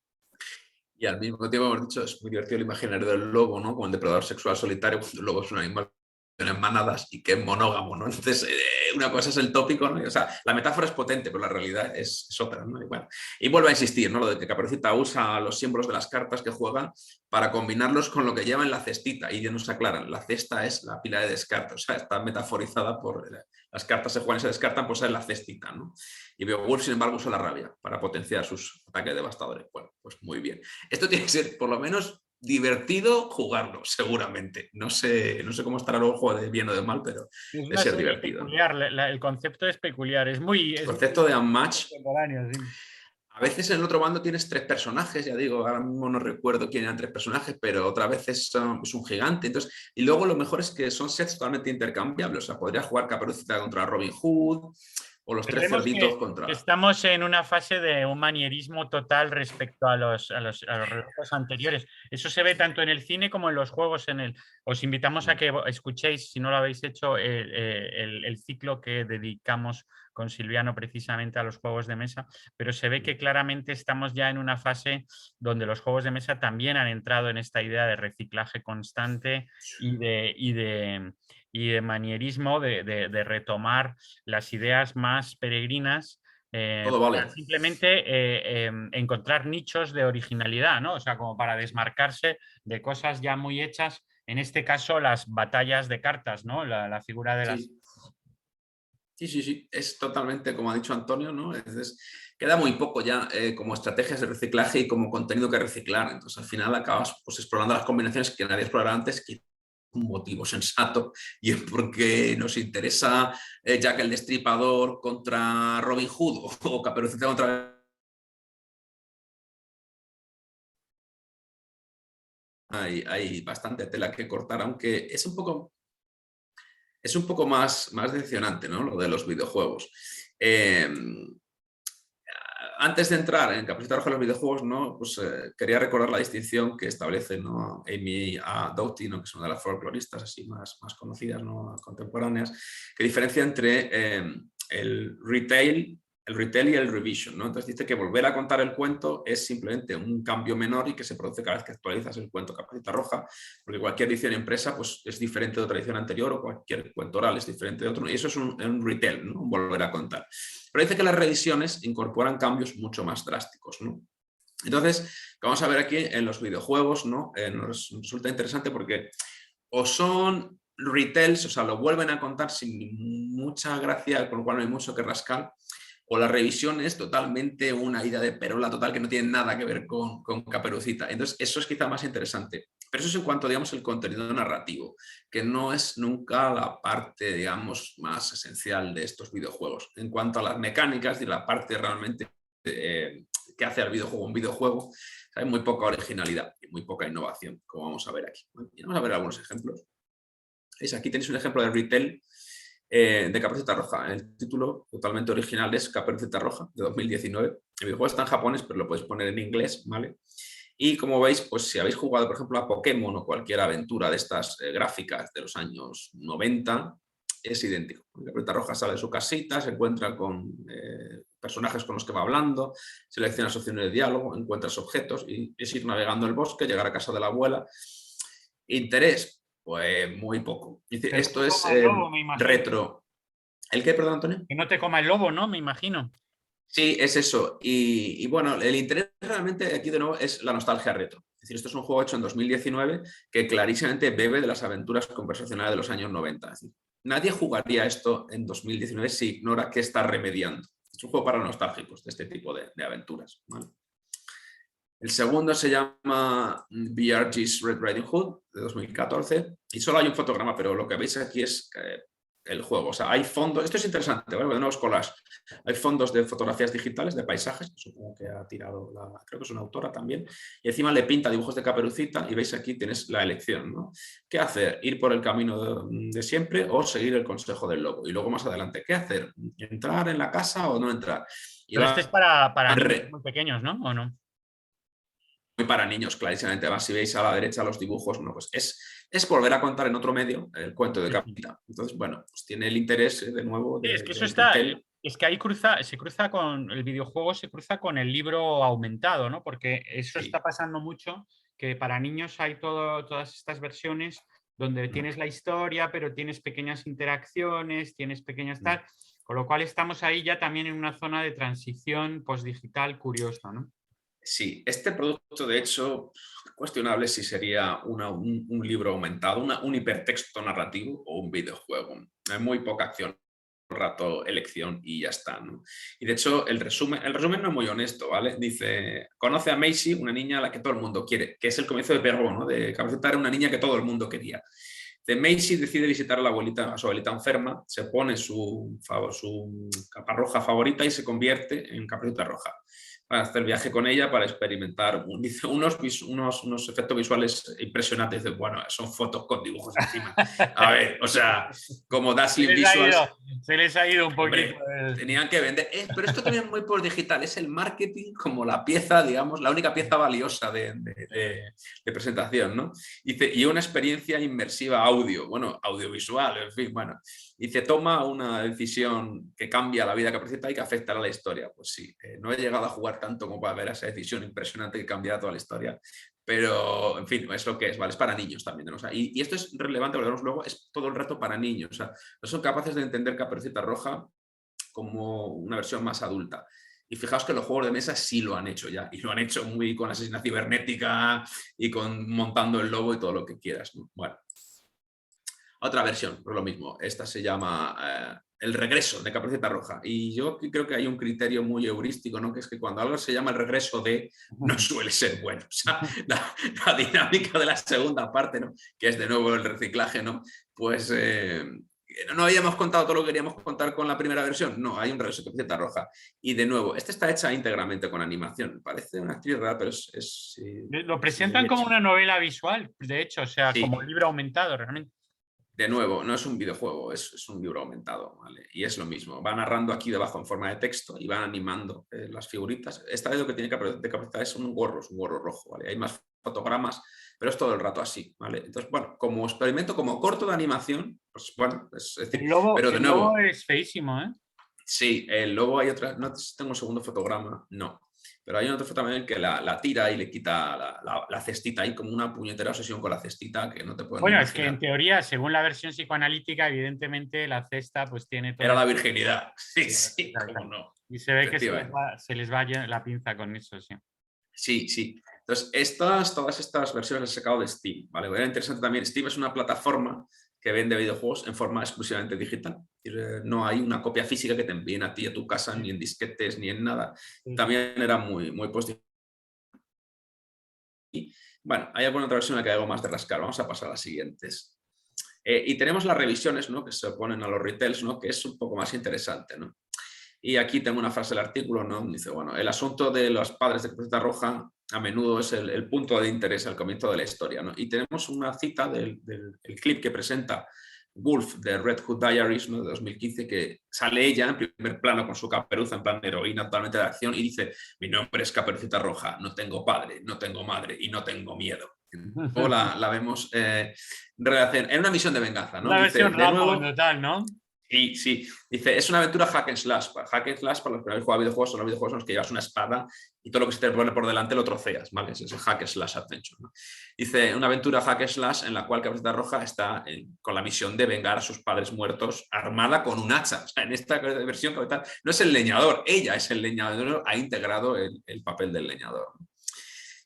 Y al mismo tiempo hemos dicho, es muy divertido el imaginario del lobo, ¿no? Como el depredador sexual solitario, cuando el lobo es un animal en manadas y que es monógamo, ¿no? Entonces, una cosa es el tópico, ¿no? O sea, la metáfora es potente, pero la realidad es otra, ¿no? Y, bueno, y vuelvo a insistir, ¿no? Lo de que Caperucita usa los símbolos de las cartas que juega para combinarlos con lo que lleva en la cestita, y ya nos aclaran, la cesta es la pila de descarte, o sea, está metaforizada por las cartas se juegan y se descartan, pues es la cestita, ¿no? Y Beowulf, sin embargo, usa la rabia para potenciar sus ataques devastadores. Bueno, pues muy bien. Esto tiene que ser, por lo menos, divertido jugarlo, seguramente. No sé cómo estará el juego de bien o de mal, pero
Es
de
una
ser
serie
divertido, ¿no?
peculiar, el concepto es peculiar,
El
es
concepto
muy
de Unmatch.
contemporáneo, sí.
A veces en el otro bando tienes 3 personajes, ya digo, ahora mismo no recuerdo quién eran 3 personajes, pero otra vez es un gigante. Entonces, y luego lo mejor es que son sets totalmente intercambiables. O sea, podría jugar Caperucita contra Robin Hood o los 3 cerditos
Que
contra.
estamos en una fase de un manierismo total respecto a los relatos anteriores. Eso se ve tanto en el cine como en los juegos. Os invitamos a que escuchéis, si no lo habéis hecho, el ciclo que dedicamos con Silviano precisamente a los juegos de mesa, pero se ve que claramente estamos ya en una fase donde los juegos de mesa también han entrado en esta idea de reciclaje constante y de manierismo, de retomar las ideas más peregrinas
Todo
para
vale.
simplemente encontrar nichos de originalidad, ¿no? O sea, como para desmarcarse de cosas ya muy hechas, en este caso las batallas de cartas, ¿no? La figura de las...
Sí. Sí, sí, sí, es totalmente como ha dicho Antonio, ¿no? Entonces, queda muy poco ya como estrategias de reciclaje y como contenido que reciclar. Entonces, al final acabas pues, explorando las combinaciones que nadie explorara antes, que un motivo sensato, y es porque nos interesa Jack el Destripador contra Robin Hood o Caperucita contra... Hay bastante tela que cortar, aunque es un poco más decepcionante, ¿no? Lo de los videojuegos. Eh, Antes de entrar en Caperucita Roja de los videojuegos, ¿no? Pues, quería recordar la distinción que establece, ¿no? Amy A. Doughty, ¿no? Que es una de las folcloristas así más conocidas, ¿no? Contemporáneas, que diferencia entre el retail y el revision, ¿no? Entonces dice que volver a contar el cuento es simplemente un cambio menor y que se produce cada vez que actualizas el cuento Caperucita Roja, porque cualquier edición impresa pues, es diferente de otra edición anterior o cualquier cuento oral es diferente de otro, y eso es un retail, ¿no? Un volver a contar. Pero dice que las revisiones incorporan cambios mucho más drásticos, ¿no? Entonces, vamos a ver aquí en los videojuegos, ¿no? Nos resulta interesante porque o son retells, o sea, lo vuelven a contar sin mucha gracia, con lo cual no hay mucho que rascar, o la revisión es totalmente una ida de perola total que no tiene nada que ver con Caperucita. Entonces, eso es quizá más interesante. Pero eso es en cuanto, digamos, el contenido narrativo, que no es nunca la parte, digamos, más esencial de estos videojuegos. En cuanto a las mecánicas y la parte realmente que hace al videojuego un videojuego, hay muy poca originalidad y muy poca innovación, como vamos a ver aquí. Y vamos a ver algunos ejemplos. ¿Veis? Aquí tenéis un ejemplo de retail de Caperucita Roja. El título totalmente original es Caperucita Roja, de 2019. El videojuego está en japonés, pero lo podéis poner en inglés, ¿vale? Y como veis, pues si habéis jugado, por ejemplo, a Pokémon o cualquier aventura de estas gráficas de los años 90, es idéntico. Caperucita Roja sale de su casita, se encuentra con personajes con los que va hablando, selecciona opciones de diálogo, encuentras objetos y es ir navegando el bosque, llegar a casa de la abuela. Interés, pues muy poco.
Que no te
Esto es
coma el lobo, me imagino.
retro. ¿El qué, perdón, Antonio?
Que no te coma el lobo, ¿no? Me imagino.
Sí, es eso. Y bueno, el interés realmente aquí de nuevo es la nostalgia retro. Es decir, esto es un juego hecho en 2019 que clarísimamente bebe de las aventuras conversacionales de los años 90. Es decir, nadie jugaría esto en 2019 si ignora qué está remediando. Es un juego para nostálgicos de este tipo de aventuras, ¿vale? El segundo se llama BRG's Red Riding Hood, de 2014, y solo hay un fotograma, pero lo que veis aquí es el juego. O sea, hay fondos, esto es interesante, ¿vale? De nuevos collages. Hay fondos de fotografías digitales, de paisajes, que supongo que ha tirado, creo que es una autora también, y encima le pinta dibujos de Caperucita y veis aquí tienes la elección, ¿no? ¿Qué hacer? ¿Ir por el camino de siempre o seguir el consejo del lobo? Y luego más adelante, ¿qué hacer? ¿Entrar en la casa o no entrar? Y
Pero este es
va
para niños muy pequeños, ¿no? ¿O no?
muy para niños, clarísimamente. Además, si veis a la derecha los dibujos, bueno, pues es volver a contar en otro medio el cuento de Caperucita. Entonces, bueno, pues tiene el interés de nuevo
Sí, es que eso
del
está,
retail.
es que ahí se cruza con el videojuego, se cruza con el libro aumentado, ¿no? Porque eso está
Sí.
pasando mucho, que para niños hay todas estas versiones donde
Mm,
tienes la historia, pero tienes pequeñas interacciones, tienes pequeñas
mm.
tal, con lo cual estamos ahí ya también en una zona de transición postdigital curiosa, ¿no?
Sí, este producto, de hecho, cuestionable si sería un libro aumentado, un hipertexto narrativo o un videojuego. Hay muy poca acción, un rato elección y ya está, ¿no? Y de hecho, el resumen no es muy honesto, ¿vale? Dice, conoce a Macy, una niña a la que todo el mundo quiere, que es el comienzo de Perrault, ¿no? De Caperucita era una niña que todo el mundo quería. De Macy decide visitar a su abuelita enferma, se pone su capa roja favorita y se convierte en Caperucita Roja para hacer viaje con ella para experimentar dice, unos efectos visuales impresionantes. Dice, bueno, son fotos con dibujos encima. A ver, o sea, como
Se
Dazzling
les ha ido,
Visuals,
se les ha ido un poquito.
hombre, tenían que vender. Pero esto también es muy por digital, es el marketing como la pieza, digamos, la única pieza valiosa de presentación, ¿no? Dice, y una experiencia inmersiva audio, bueno, audiovisual, en fin, bueno. Dice, toma una decisión que cambia la vida que presenta y que afectará a la historia. Pues sí, no he llegado a jugar tanto como para ver esa decisión impresionante que cambia toda la historia, pero en fin, es lo que es, ¿vale? Es para niños también, ¿no? O sea, y esto es relevante, lo veremos luego, es todo el rato para niños, o sea, no son capaces de entender Caperucita Roja como una versión más adulta. Y fijaos que los juegos de mesa sí lo han hecho ya, y lo han hecho muy con asesinato cibernética y con montando el lobo y todo lo que quieras, ¿no? Bueno, otra versión, por lo mismo. Esta se llama El regreso de Caperucita Roja. Y yo creo que hay un criterio muy heurístico, ¿no? Que es que cuando algo se llama el regreso de, no suele ser bueno. O sea, la dinámica de la segunda parte, ¿no? Que es de nuevo el reciclaje, ¿no? Pues no habíamos contado todo lo que queríamos contar con la primera versión. No, hay un regreso de Caperucita Roja. Y de nuevo, esta está hecha íntegramente con animación. Parece una actriz rara, pero
Lo
es
presentan
muy
como
hecha.
una novela visual, de hecho, o sea, como
Sí,
libro aumentado realmente.
de nuevo, no es un videojuego, es un libro aumentado, ¿vale? Y es lo mismo. Va narrando aquí debajo en forma de texto y van animando las figuritas. Esta vez lo que tiene de Caperucita es un gorro rojo, ¿vale? Hay más fotogramas, pero es todo el rato así, ¿vale? Entonces, bueno, como experimento, como corto de animación, pues bueno, es decir, pero de
El lobo
nuevo,
es feísimo, ¿eh?
sí, luego hay otra, no sé si tengo un segundo fotograma, no. Pero hay otro fotograma en el que la tira y le quita la cestita, hay como una puñetera obsesión con la cestita que no te pueden
Bueno, es que en
imaginar.
teoría, según la versión psicoanalítica, evidentemente la cesta pues tiene
Era
toda...
la virginidad. Sí,
Sí,
sí, cómo
exacto.
no.
Y se ve que
Efectivamente.
se les va la pinza con eso, sí.
Sí, sí. Entonces, todas estas versiones las he sacado de Steam, ¿vale? Era interesante también. Steam es una plataforma que vende videojuegos en forma exclusivamente digital. No hay una copia física que te envíen a ti a tu casa, ni en disquetes, ni en nada.
Sí, sí.
También era muy positiva. Bueno, hay alguna otra versión en la que hay algo más de rascar. Vamos a pasar a las siguientes. Y tenemos las revisiones, ¿no? Que se ponen a los retails, ¿no? Que es un poco más interesante, ¿no? Y aquí tengo una frase del artículo, ¿no? Dice, bueno, el asunto de los padres de Caperucita Roja a menudo es el punto de interés al comienzo de la historia, ¿no? Y tenemos una cita del clip que presenta Wolf de Red Hood Diaries, ¿no? De 2015, que sale ella en primer plano con su caperuza en plan de heroína totalmente de acción y dice, mi nombre es Caperucita Roja, no tengo padre, no tengo madre y no tengo miedo. O la vemos en una misión de venganza, ¿no?
Una
Dice,
versión
de
Rambo
nuevo,
total, ¿no?
sí, sí. Dice, es una aventura hack and slash. Hack and slash, para los que no habéis jugado a videojuegos, son los videojuegos en los que llevas una espada y todo lo que se te pone por delante lo troceas, ¿vale? Ese es el hack and slash adventure, ¿no? Dice, una aventura hack and slash en la cual Caperucita Roja está con la misión de vengar a sus padres muertos armada con un hacha. O sea, en esta versión no es el leñador, ella es el leñador, ha integrado el papel del leñador.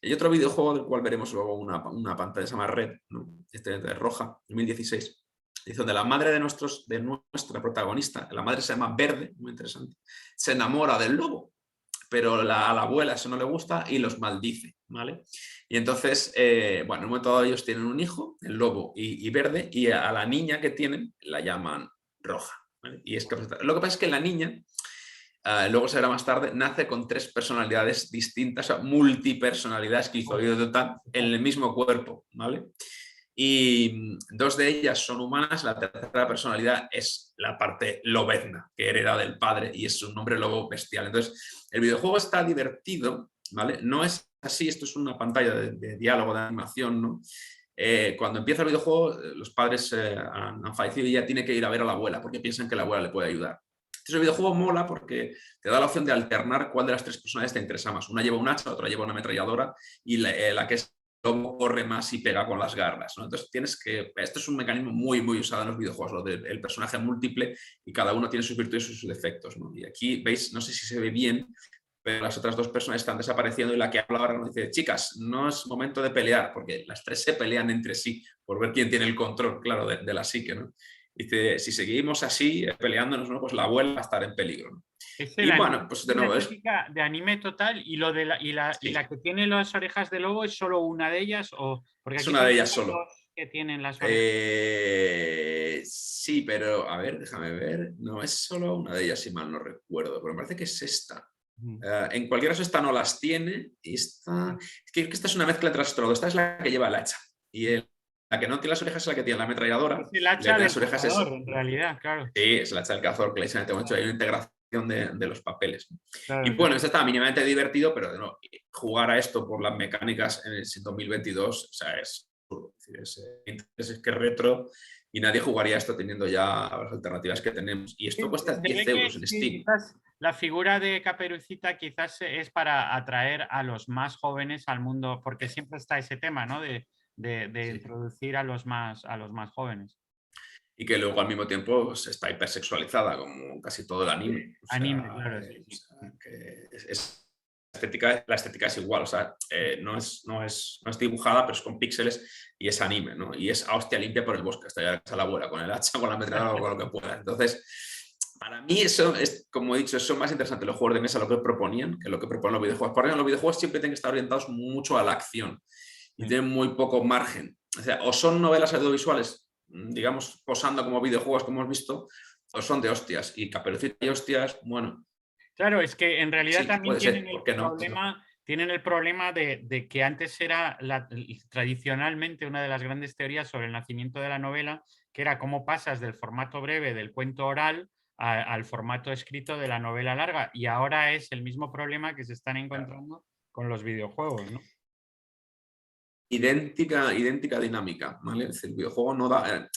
Hay otro videojuego del cual veremos luego una pantalla que se llama Red, ¿no? Este es roja, 2016. Dice, donde la madre de nuestra protagonista, la madre se llama Verde, muy interesante, se enamora del lobo, pero a la abuela eso no le gusta y los maldice, ¿vale? Y entonces, bueno, en un momento dado ellos tienen un hijo, el lobo y Verde, y a la niña que tienen la llaman Roja, ¿vale? Y es Caperucita. Lo que pasa es que la niña, luego se verá más tarde, nace con 3 personalidades distintas, o sea, multipersonalidad, esquizoide total, en el mismo cuerpo, ¿vale? Y 2 de ellas son humanas, la tercera personalidad es la parte lobezna, que hereda del padre y es un hombre lobo bestial. Entonces, el videojuego está divertido, ¿vale? No es así, esto es una pantalla de diálogo, de animación, ¿no? Cuando empieza el videojuego, los padres han fallecido y ella tiene que ir a ver a la abuela porque piensan que la abuela le puede ayudar. Entonces el videojuego mola porque te da la opción de alternar cuál de las 3 personalidades te interesa más. Una lleva un hacha, otra lleva una ametralladora y la que es lobo corre más y pega con las garras, ¿no? Entonces tienes que... Esto es un mecanismo muy, muy usado en los videojuegos, lo del personaje múltiple y cada uno tiene sus virtudes y sus defectos, ¿no? Y aquí veis, no sé si se ve bien, pero las otras 2 personas están desapareciendo y la que habla ahora nos dice, chicas, no es momento de pelear, porque las 3 se pelean entre sí por ver quién tiene el control, claro, de la psique, ¿no? Dice, si seguimos así peleándonos, ¿no? Pues la abuela va a estar en peligro, ¿no? Y bueno, pues de nuevo
es de anime total y lo de
sí,
la que tiene las orejas de lobo es solo una de ellas o porque
es
aquí
una de
también
ellas
hay
solo.
2 que tienen las orejas.
Sí, pero a ver, déjame ver. No, es solo una de ellas, si mal no recuerdo, pero me parece que es esta. En cualquier caso, esta no las tiene. Esta... Es que esta es una mezcla entre las dos. Esta es la que lleva el hacha. Y la que no tiene las orejas es la que tiene la ametralladora.
Es el
Y la que
hacha
tiene
del
las orejas es...
cazador, en realidad, claro.
Sí, es el hacha del cazador, que le hemos hecho ahí una integración de los papeles. Y
Claro,
bueno,
claro.
esto estaba mínimamente divertido, pero de nuevo, jugar a esto por las mecánicas en el 2022, o sea, es que retro y nadie jugaría esto teniendo ya las alternativas que tenemos. Y esto cuesta
Se ve
10
que
euros en
sí,
Steam.
quizás la figura de Caperucita quizás es para atraer a los más jóvenes al mundo, porque siempre está ese tema, ¿no? De
Sí.
introducir a los más jóvenes.
Y que luego al mismo tiempo pues, está hipersexualizada, como casi todo el anime. O
Anime,
sea,
claro, sí, sí.
que la estética es igual, o sea, no es dibujada, pero es con píxeles y es anime, ¿no? Y es a hostia limpia por el bosque, hasta llegar a la abuela, con el hacha, con la ametralladora o con lo que pueda. Entonces, para mí eso es, como he dicho, son más interesantes los juegos de mesa, lo que proponían, que lo que proponen los videojuegos. Por ejemplo, los videojuegos siempre tienen que estar orientados mucho a la acción y tienen muy poco margen. O sea, o son novelas audiovisuales, digamos, posando como videojuegos, como hemos visto, o son de hostias. Y Caperucita y hostias, bueno,
Claro, es que en realidad
sí,
también
puede ser, ¿por qué no?
tienen el problema de que antes era tradicionalmente una de las grandes teorías sobre el nacimiento de la novela, que era cómo pasas del formato breve del cuento oral al formato escrito de la novela larga. Y ahora es el mismo problema que se están encontrando con los videojuegos, ¿no?
Idéntica dinámica, ¿vale? Es decir, el videojuego no da...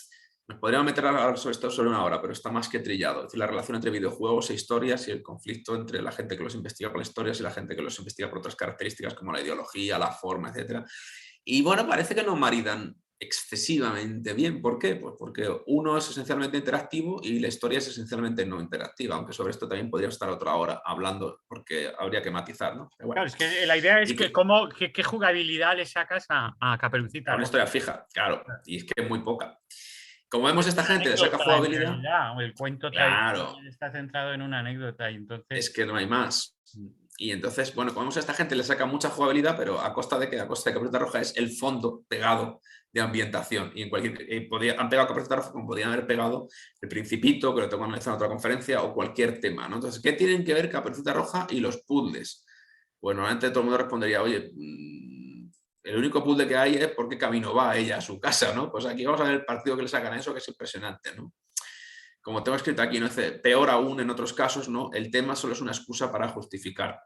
nos podríamos meter a hablar sobre esto sobre una hora, pero está más que trillado. Es decir, la relación entre videojuegos e historias y el conflicto entre la gente que los investiga por las historias y la gente que los investiga por otras características como la ideología, la forma, etc. Y bueno, parece que no maridan excesivamente bien. ¿Por qué? Pues porque uno es esencialmente interactivo y la historia es esencialmente no interactiva, aunque sobre esto también podríamos estar otra hora hablando porque habría que matizar, ¿no? Pero bueno.
Claro, es que la idea es
Y que,
qué jugabilidad le sacas a Caperucita
a una
Roja.
historia fija, claro, y es que es muy poca. Como
Es
vemos, esta
una
gente le saca
anécdota, en
jugabilidad,
realidad, o el cuento
claro,
tradicional está centrado en una anécdota y
es
entonces...
que no hay más. Y entonces, bueno, como vemos, a esta gente le saca mucha jugabilidad, pero a costa de que Caperucita Roja es el fondo pegado de ambientación. Y en cualquier, han pegado a Caperucita Roja como podían haber pegado El Principito, que lo tengo analizado en otra conferencia, o cualquier tema, ¿no? Entonces, ¿qué tienen que ver Caperucita Roja y los puzzles? Pues normalmente todo el mundo respondería, oye, el único puzzle que hay es por qué camino va ella a su casa, ¿no? Pues aquí vamos a ver el partido que le sacan a eso, que es impresionante, ¿no? Como tengo escrito aquí, ¿no? Peor aún en otros casos, ¿no? El tema solo es una excusa para justificar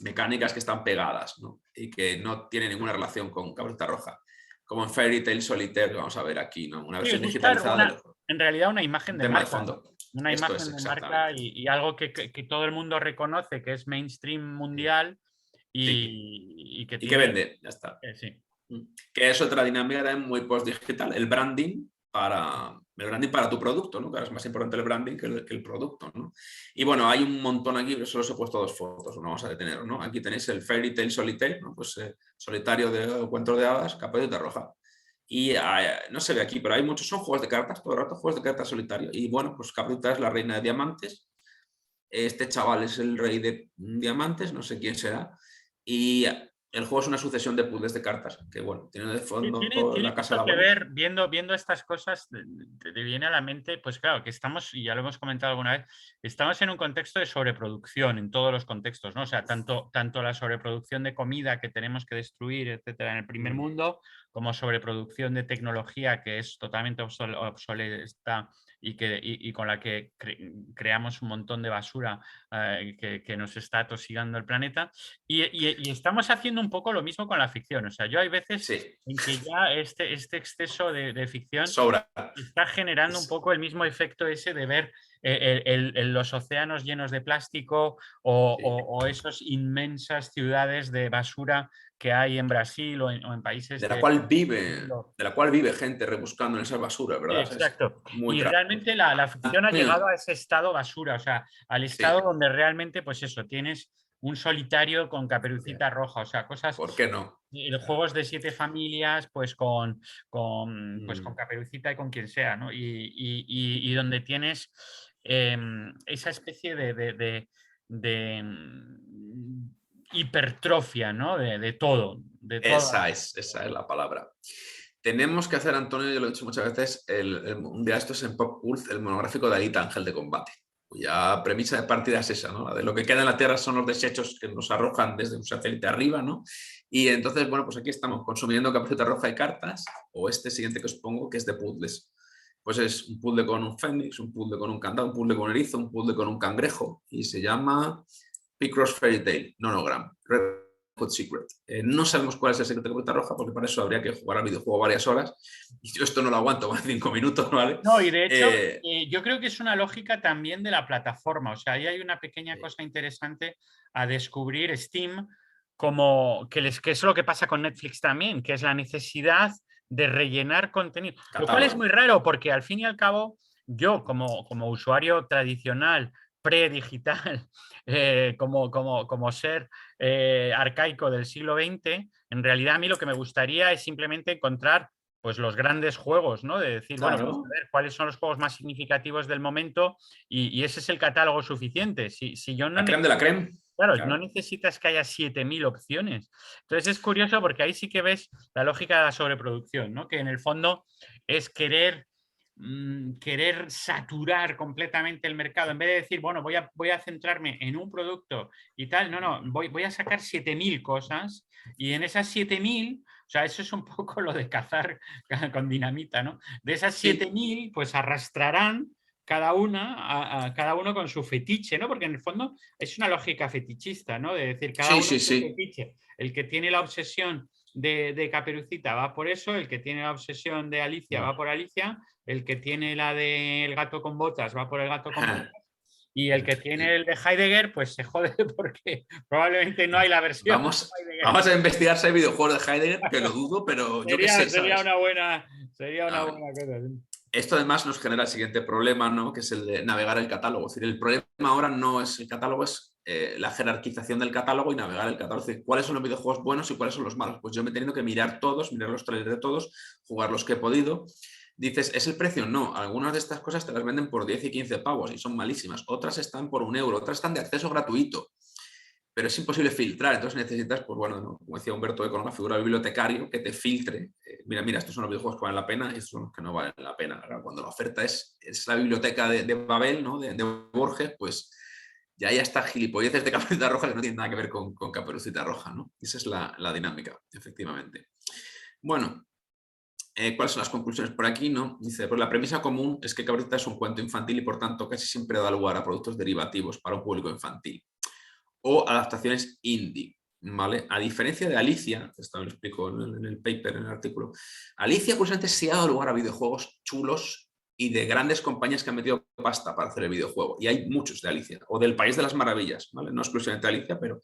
mecánicas que están pegadas, ¿no? Y que no tienen ninguna relación con Caperucita Roja. Como en Fairy Tail Solitaire, que vamos a ver aquí, ¿no? Una
Sí, es
versión
buscar
digitalizada
en realidad una imagen
un
de
tema de
marca, ¿no?
fondo.
Una
Esto es
imagen de marca
exactamente.
y algo que todo el mundo reconoce que es mainstream mundial
Sí.
y que
Y que
tiene...
vende, ya está.
sí.
Que es otra dinámica también muy post-digital, el branding para tu producto, ¿no? Que ahora es más importante el branding que el producto, ¿no? Y bueno, hay un montón aquí, pero solo os he puesto 2 fotos, no vamos a detener, ¿no? Aquí tenéis el Fairy Tail Solitaire, ¿no? Pues solitario de cuentos de hadas, Caperucita Roja. Y no se ve aquí, pero hay muchos, son juegos de cartas, todo el rato juegos de cartas solitario. Y bueno, pues Caperucita es la reina de diamantes, este chaval es el rey de diamantes, no sé quién será, y el juego es una sucesión de puzzles de cartas, que bueno, tiene de fondo
Tiene
la casa de
mucho
la
que
abuela.
ver, viendo estas cosas, te viene a la mente, pues claro, que estamos, y ya lo hemos comentado alguna vez, estamos en un contexto de sobreproducción en todos los contextos, ¿no? O sea, tanto la sobreproducción de comida que tenemos que destruir, etcétera, en el primer mundo, como sobreproducción de tecnología que es totalmente obsoleta y con la que creamos un montón de basura que nos está atosigando el planeta. Y estamos haciendo un poco lo mismo con la ficción. O sea, yo hay veces
Sí,
en que ya este exceso de ficción
sobra.
está generando un poco el mismo efecto ese de ver los océanos llenos de plástico o esas inmensas ciudades de basura que hay en Brasil o en países
De la
del
cual vive,
mundo.
de la cual vive gente rebuscando en esas basuras,
Sí,
¿verdad? Es
exacto.
muy
Y
trágico.
realmente la ficción ha llegado a ese estado basura, o sea, al estado
Sí,
donde realmente, pues eso, tienes un solitario con Caperucita Roja, o sea, cosas,
¿por qué no?
los juegos de 7 familias, pues pues con Caperucita y con quien sea, ¿no? Y donde tienes esa especie de hipertrofia, ¿no? De todo, de todo.
Esa es la palabra. Tenemos que hacer, Antonio, yo lo he dicho muchas veces, un día esto es en Pop Cult, el monográfico de Alita, Ángel de Combate. Cuya premisa de partida es esa, ¿no? De lo que queda en la Tierra son los desechos que nos arrojan desde un satélite arriba, ¿no? Y entonces, bueno, pues aquí estamos consumiendo Caperucita Roja y cartas, o este siguiente que os pongo, que es de puzzles. Pues es un puzzle con un fénix, un puzzle con un candado, un puzzle con un erizo, un puzzle con un cangrejo, y se llama Picross Fairy Tail, Nonogram, Red Hot Secret. No sabemos cuál es el secreto de Caperucita Roja, porque para eso habría que jugar al videojuego varias horas, y yo esto no lo aguanto más de 5 minutos, ¿vale?
No, y de hecho, yo creo que es una lógica también de la plataforma. O sea, ahí hay una pequeña cosa interesante a descubrir Steam, como que es lo que pasa con Netflix también, que es la necesidad de rellenar contenido. Lo cual es muy
Catálogo.
raro porque al fin y al cabo, yo como usuario tradicional, predigital, como ser arcaico del siglo XX, en realidad a mí lo que me gustaría es simplemente encontrar pues los grandes juegos, ¿no? De decir, bueno, pues a
Claro.
ver cuáles son los juegos más significativos del momento y ese es el catálogo suficiente. Si yo no
La creme de la
necesito,
creme.
claro, no
Claro.
necesitas que haya 7.000 opciones. Entonces es curioso porque ahí sí que ves la lógica de la sobreproducción, ¿no? Que en el fondo es querer saturar completamente el mercado. En vez de decir, bueno, voy a centrarme en un producto y tal, no, voy a sacar 7.000 cosas y en esas 7.000, o sea, eso es un poco lo de cazar con dinamita, ¿no? De esas
Sí,
7.000, pues arrastrarán cada una, a cada uno con su fetiche, ¿no? Porque en el fondo es una lógica fetichista, ¿no? De decir, cada
sí,
uno
sí,
con su
sí.
fetiche. El que tiene la obsesión de Caperucita va por eso, el que tiene la obsesión de Alicia va por Alicia, el que tiene la del gato con botas va por el gato con botas y el que tiene el de Heidegger pues se jode porque probablemente no hay la versión de
Vamos,
Heidegger.
vamos a investigar si hay videojuegos de Heidegger, que lo dudo, pero yo qué sé,
Sería
¿sabes?
una
No,
buena cosa.
esto además nos genera el siguiente problema, ¿no? Que es el de navegar el catálogo. Es decir, el problema ahora no es el catálogo, es la jerarquización del catálogo y navegar el catálogo. Es decir, cuáles son los videojuegos buenos y cuáles son los malos. Pues yo me he tenido que mirar todos, mirar los trailers de todos, jugar los que he podido. Dices, ¿es el precio? No. Algunas de estas cosas te las venden por 10 y 15 pavos y son malísimas. Otras están por 1 euro, otras están de acceso gratuito. Pero es imposible filtrar, entonces necesitas, pues bueno, ¿no? Como decía Humberto Eco, una figura de bibliotecario que te filtre. Mira, estos son los videojuegos que valen la pena y estos son los que no valen la pena. Ahora, cuando la oferta es la biblioteca de Babel, ¿no? De Borges, pues ya está gilipolleces de Caperucita Roja que no tienen nada que ver con Caperucita Roja, ¿no? Esa es la dinámica, efectivamente. Bueno, ¿cuáles son las conclusiones por aquí? ¿No? Dice, pues la premisa común es que Caperucita es un cuento infantil y por tanto casi siempre da lugar a productos derivativos para un público infantil o adaptaciones indie, ¿vale? A diferencia de Alicia, esto lo explico en el paper, en el artículo, Alicia curiosamente sí ha dado lugar a videojuegos chulos y de grandes compañías que han metido pasta para hacer el videojuego. Y hay muchos de Alicia, o del País de las Maravillas, ¿vale? No exclusivamente de Alicia, pero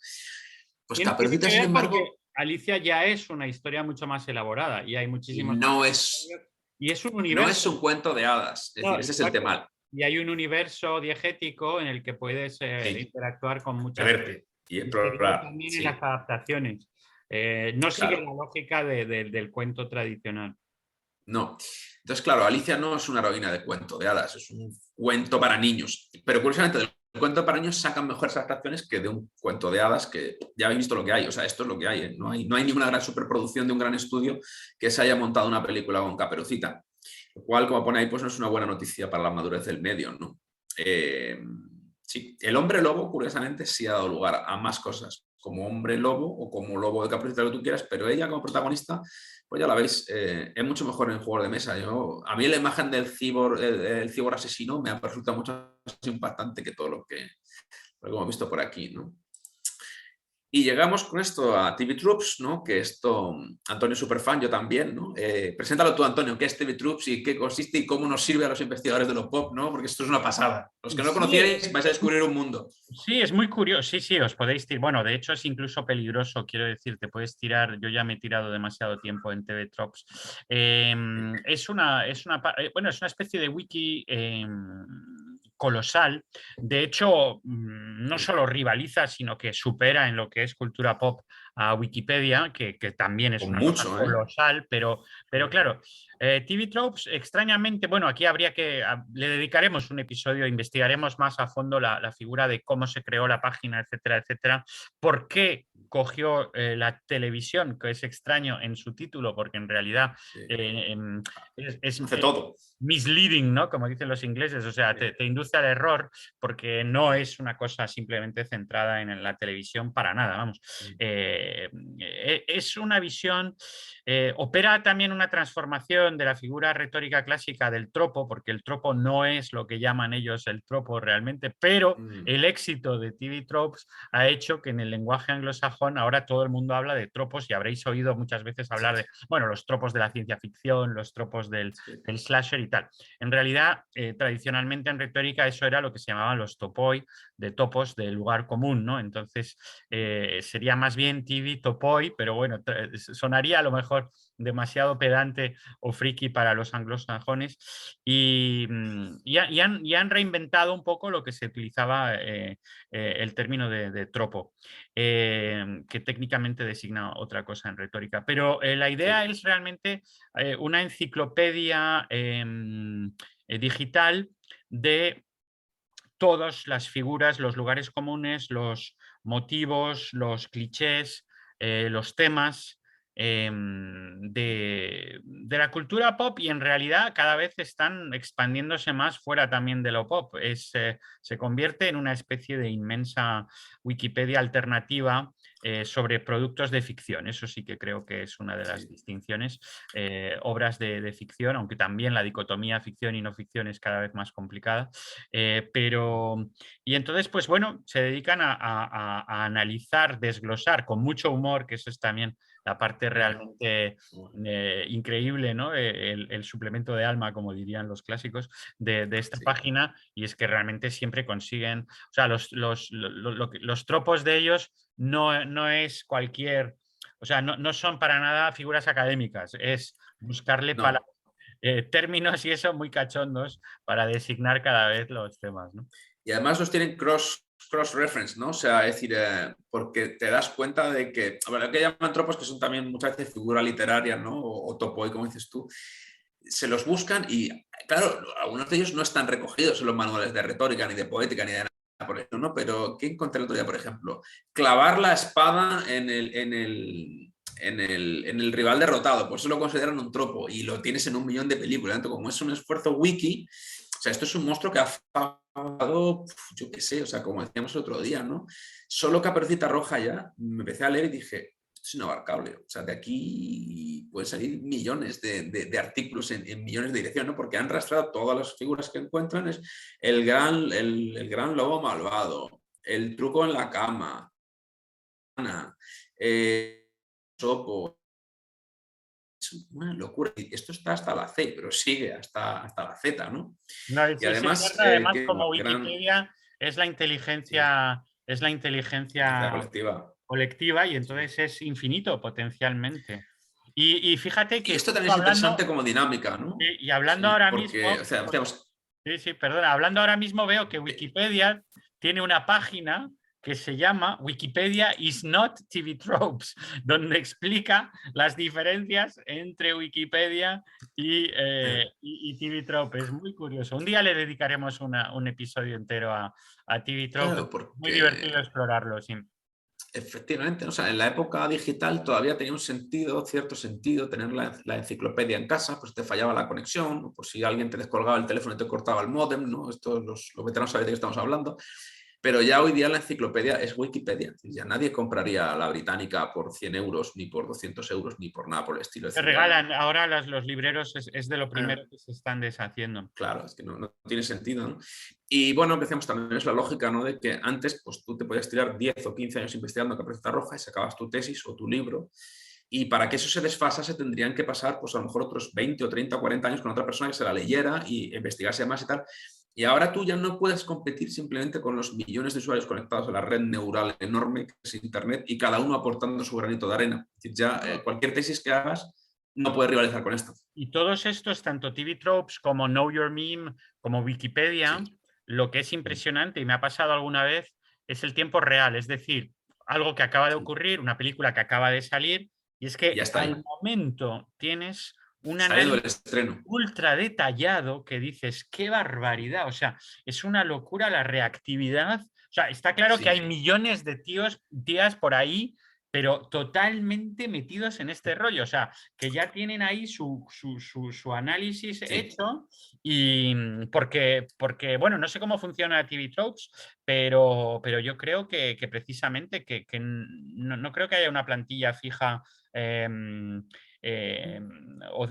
pues
Tiene
Caperucita,
que
sin
ver porque
embargo,
Alicia ya es una historia mucho más elaborada y hay
y
muchísimos más
es,
episodios y es un
no
universo.
es un cuento de hadas, es
No,
decir, ese es el
exacto.
tema.
Y hay un universo diegético en el que puedes
Sí,
interactuar con muchas
perderte y
y se ve
explorar,
también en las
sí,
adaptaciones. No sigue la
claro.
lógica del cuento tradicional.
No. Entonces, claro, Alicia no es una heroína de cuento de hadas, es un cuento para niños. Pero curiosamente, de el cuento para niños sacan mejores adaptaciones que de un cuento de hadas que ya habéis visto lo que hay. O sea, esto es lo que hay, ¿eh? No hay ninguna gran superproducción de un gran estudio que se haya montado una película con Caperucita. Lo cual, como pone ahí, pues no es una buena noticia para la madurez del medio, ¿no? Sí, el hombre lobo, curiosamente, sí ha dado lugar a más cosas, como hombre lobo o como lobo de Caperucita, lo que tú quieras, pero ella como protagonista, pues ya la veis, es mucho mejor en juegos de mesa. A mí la imagen del el cibor asesino me ha resultado mucho más impactante que todo lo que hemos visto por aquí, ¿no? Y llegamos con esto a TV Troops, ¿no? Que esto, Antonio es superfan, yo también, ¿no? Preséntalo tú, Antonio, ¿qué es TV Troops y qué consiste y cómo nos sirve a los investigadores de los pop, ¿no? Porque esto es una pasada. Los que no lo conocierais vais a descubrir un mundo.
Sí, es muy curioso. Sí, sí, os podéis tirar. Bueno, de hecho es incluso peligroso, quiero decir, te puedes tirar. Yo ya me he tirado demasiado tiempo en TV Tropes. Bueno, es una especie de wiki colosal. De hecho, no solo rivaliza, sino que supera en lo que es cultura pop a Wikipedia, que también es
Con
una
mucho,
cosa colosal, pero claro, TV Tropes, extrañamente, bueno, aquí le dedicaremos un episodio, investigaremos más a fondo la figura de cómo se creó la página, etcétera, etcétera. ¿Por qué cogió la televisión, que es extraño en su título, porque en realidad
sí. Hace
es
todo.
misleading, ¿no? Como dicen los ingleses, o sea, te induce al error porque no es una cosa simplemente centrada en la televisión para nada, vamos. Es una visión, opera también una transformación de la figura retórica clásica del tropo, porque el tropo no es lo que llaman ellos el tropo realmente, pero el éxito de TV Tropes ha hecho que en el lenguaje anglosajón ahora todo el mundo habla de tropos y habréis oído muchas veces hablar de, bueno, los tropos de la ciencia ficción, los tropos del slasher y tal. En realidad, tradicionalmente en retórica eso era lo que se llamaban los topoi, de topos del lugar común, ¿no? Entonces sería más bien TV topoi, pero bueno, sonaría a lo mejor demasiado pedante o friki para los anglosajones y han reinventado un poco lo que se utilizaba el término de tropo, que técnicamente designa otra cosa en retórica. Pero la idea es realmente una enciclopedia digital de todas las figuras, los lugares comunes, los motivos, los clichés, los temas de la cultura pop y en realidad cada vez están expandiéndose más fuera también de lo pop. Se convierte en una especie de inmensa Wikipedia alternativa sobre productos de ficción. Eso sí que creo que es una de las distinciones. Obras de ficción, aunque también la dicotomía ficción y no ficción es cada vez más complicada. Y entonces, pues bueno, se dedican a analizar, desglosar con mucho humor, que eso es también la parte realmente increíble, ¿no? El suplemento de alma, como dirían los clásicos, de esta página, y es que realmente siempre consiguen, o sea, los tropos de ellos no es cualquier, o sea, no son para nada figuras académicas, es buscarle
No.
términos y eso muy cachondos para designar cada vez los temas, ¿no?
Y además los tienen cross-reference, ¿no? O sea, es decir, porque te das cuenta de que, bueno, lo que llaman tropos, que son también muchas veces figura literaria, ¿no? O topoi, como dices tú, se los buscan y, claro, algunos de ellos no están recogidos en los manuales de retórica, ni de poética, ni de nada por eso, ¿no? Pero, ¿qué encontré el otro día, por ejemplo? Clavar la espada en el rival derrotado, por eso lo consideran un tropo y lo tienes en 1 millón de películas. Entonces, como es un esfuerzo wiki, o sea, esto es un monstruo que ha fallado, yo qué sé, o sea, como decíamos el otro día, ¿no? Solo Caperucita Roja ya, me empecé a leer y dije, es inabarcable. O sea, de aquí pueden salir millones de artículos en millones de direcciones, ¿no? Porque han rastrado todas las figuras que encuentran. Es el gran lobo malvado, el truco en la cama, Sopo. Es una locura. Y esto está hasta la C, pero sigue hasta la Z, ¿no?
No,
Y
sí, sí,
además,
además
tiene
como
una gran
Wikipedia es la inteligencia,
colectiva.
colectiva y
Sí.
entonces es infinito potencialmente. Y fíjate
Y
que
esto
justo
también es
hablando,
interesante como dinámica, ¿no?
y hablando
Sí,
ahora
porque,
mismo,
o sea,
sí, sí, perdona, hablando ahora mismo veo que
eh,
Wikipedia tiene una página que se llama Wikipedia is not TV Tropes, donde explica las diferencias entre Wikipedia y TV Trope. Es muy curioso. Un día le dedicaremos un episodio entero a TV Trope.
Claro,
Muy divertido
porque
explorarlo, sí.
efectivamente, o sea, en la época digital todavía tenía un sentido, cierto sentido, tener la enciclopedia en casa, pues te fallaba la conexión, o por si alguien te descolgaba el teléfono y te cortaba el módem, ¿no? Esto los veteranos saben de qué estamos hablando. Pero ya hoy día la enciclopedia es Wikipedia. Ya nadie compraría la británica por 100 euros, ni por 200 euros, ni por nada por el estilo. Es
Se
decir, ya,
regalan, ahora los libreros es de lo
eh,
primero que se están deshaciendo.
claro, es que no tiene sentido, ¿no? Y bueno, empecemos también, es la lógica, ¿no? De que antes pues, tú te podías tirar 10 o 15 años investigando Caperucita Roja y sacabas tu tesis o tu libro. Y para que eso se desfasase tendrían que pasar, pues a lo mejor otros 20 o 30 o 40 años con otra persona que se la leyera y investigase más y tal. Y ahora tú ya no puedes competir simplemente con los millones de usuarios conectados a la red neural enorme que es Internet y cada uno aportando su granito de arena. Es decir, ya cualquier tesis que hagas no puede rivalizar con esto.
Y todos estos, tanto TV Tropes como Know Your Meme, como Wikipedia,
Sí.
lo que es impresionante y me ha pasado alguna vez es el tiempo real, es decir, algo que acaba de ocurrir, una película que acaba de salir, y es
Ya
que
está ahí.
al momento tienes un
Se ha ido el
análisis
estreno.
ultra detallado que dices, qué barbaridad, o sea, es una locura la reactividad. O sea, está claro que hay
Sí,
millones de tías por ahí, pero totalmente metidos en este rollo, o sea, que ya tienen ahí su análisis
sí.
hecho y porque, bueno, no sé cómo funciona TV Tropes, pero yo creo que precisamente que no creo que haya una plantilla fija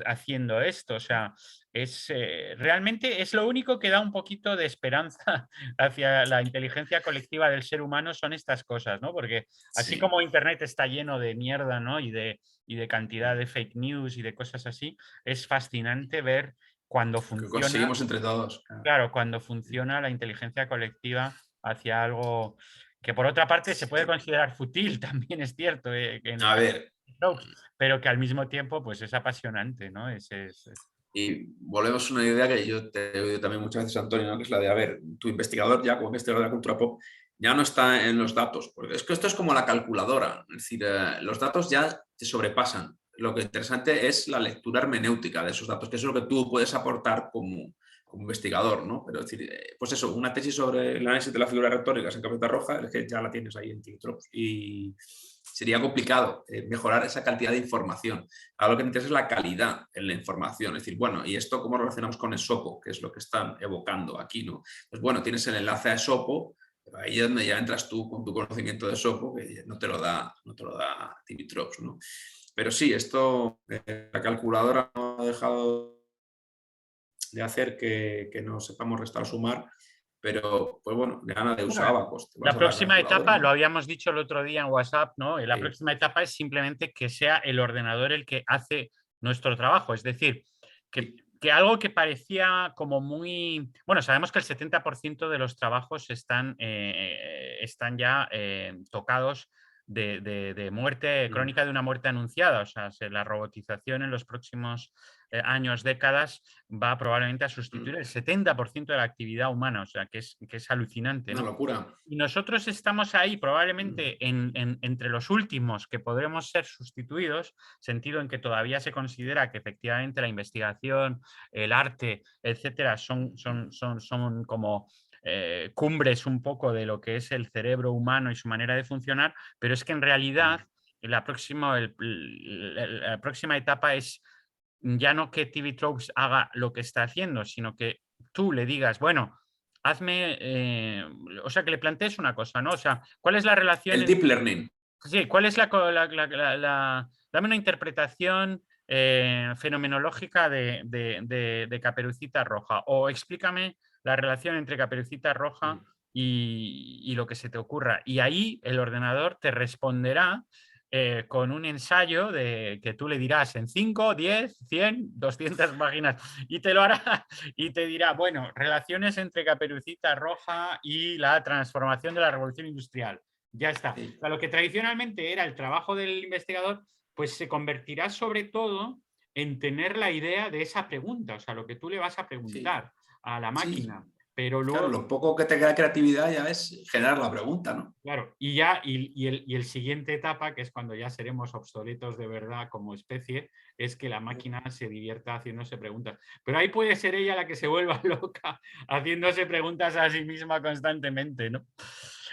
haciendo esto, o sea, realmente es lo único que da un poquito de esperanza hacia la inteligencia colectiva del ser humano son estas cosas, ¿no? Porque así
Sí.
como Internet está lleno de mierda, ¿no? Y de cantidad de fake news y de cosas así, es fascinante ver cuando
Lo que
funciona,
conseguimos entre todos.
claro, cuando funciona la inteligencia colectiva hacia algo que por otra parte se puede
Sí.
considerar fútil, también es cierto, en el
A
caso
ver,
de Stokes, pero que al mismo tiempo pues es apasionante, ¿no?
y volvemos a una idea que yo te he oído también muchas veces, Antonio, ¿no? Que es la de, a ver, tu investigador ya como investigador de la cultura pop ya no está en los datos, porque es que esto es como la calculadora, es decir, los datos ya te sobrepasan. Lo que interesante es la lectura hermenéutica de esos datos, que es lo que tú puedes aportar como investigador, ¿no? Pero es decir, pues eso, una tesis sobre el análisis de las figuras retóricas en Caperucita Roja, es que ya la tienes ahí en TikTok y sería complicado mejorar esa cantidad de información. Ahora lo que interesa es la calidad en la información. Es decir, bueno, ¿y esto cómo relacionamos con Esopo? Que es lo que están evocando aquí, ¿no? Pues bueno, tienes el enlace a Esopo, pero ahí es donde ya entras tú con tu conocimiento de Esopo, que no te lo da TV Tropes, ¿no? Pero sí, esto, la calculadora no ha dejado de hacer que no sepamos restar o sumar, pero pues bueno, de gana de
Bueno,
usa abacos, te vas
la
a la
próxima
calculadora,
etapa, lo
¿no?
habíamos dicho el otro día en WhatsApp, ¿no? La
Sí,
próxima etapa es simplemente que sea el ordenador el que hace nuestro trabajo. Es decir, que,
sí.
que algo que parecía como muy... Bueno, sabemos que el 70% de los trabajos están ya tocados de muerte,
Mm,
crónica de una muerte anunciada. O sea, la robotización en los próximos años, décadas, va probablemente a sustituir
mm.
el 70% de la actividad humana. O sea, que es alucinante,
Una
¿no?
locura.
Y nosotros estamos ahí
Mm,
probablemente entre los últimos que podremos ser sustituidos, sentido en que todavía se considera que efectivamente la investigación, el arte, etcétera, son como cumbres un poco de lo que es el cerebro humano y su manera de funcionar, pero es que en realidad
mm.
la próxima etapa es ya no que TV Tropes haga lo que está haciendo, sino que tú le digas, bueno, hazme, o sea, que le plantees una cosa, ¿no? O sea, ¿cuál es la relación
El deep learning.
sí, cuál es dame una interpretación fenomenológica de Caperucita Roja o explícame la relación entre Caperucita Roja
Mm.
y lo que se te ocurra. Y ahí el ordenador te responderá con un ensayo que tú le dirás en 5, 10, 100, 200 páginas y te lo hará y te dirá, bueno, relaciones entre Caperucita Roja y la transformación de la revolución industrial. Ya está. O
Sí,
sea, lo que tradicionalmente era el trabajo del investigador, pues se convertirá sobre todo en tener la idea de esa pregunta, o sea, lo que tú le vas a
sí,
preguntar a la
sí.
máquina. pero
Claro,
luego...
lo poco que te queda de creatividad ya es generar la pregunta, ¿no?
Claro, y el siguiente etapa, que es cuando ya seremos obsoletos de verdad como especie, es que la máquina se divierta haciéndose preguntas. Pero ahí puede ser ella la que se vuelva loca haciéndose preguntas a sí misma constantemente, ¿no?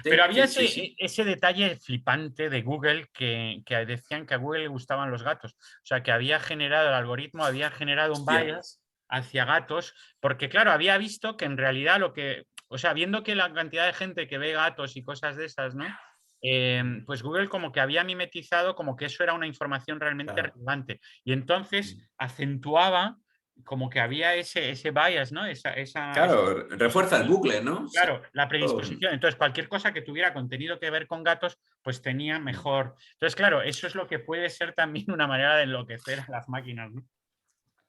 Pero
Sí,
había
sí, sí, sí.
ese detalle flipante de Google que decían que a Google le gustaban los gatos. O sea, que había generado, el algoritmo había generado un
Hostia.
bias hacia gatos, porque claro, había visto que en realidad lo que, o sea, viendo que la cantidad de gente que ve gatos y cosas de esas, ¿no? Pues Google como que había mimetizado como que eso era una información realmente
Claro.
relevante. Y entonces acentuaba como que había ese bias, ¿no?
Claro, refuerza el bucle, ¿no? Sí.
Claro, la predisposición. Entonces, cualquier cosa que tuviera contenido que ver con gatos, pues tenía mejor. Entonces, claro, eso es lo que puede ser también una manera de enloquecer a las máquinas, ¿no?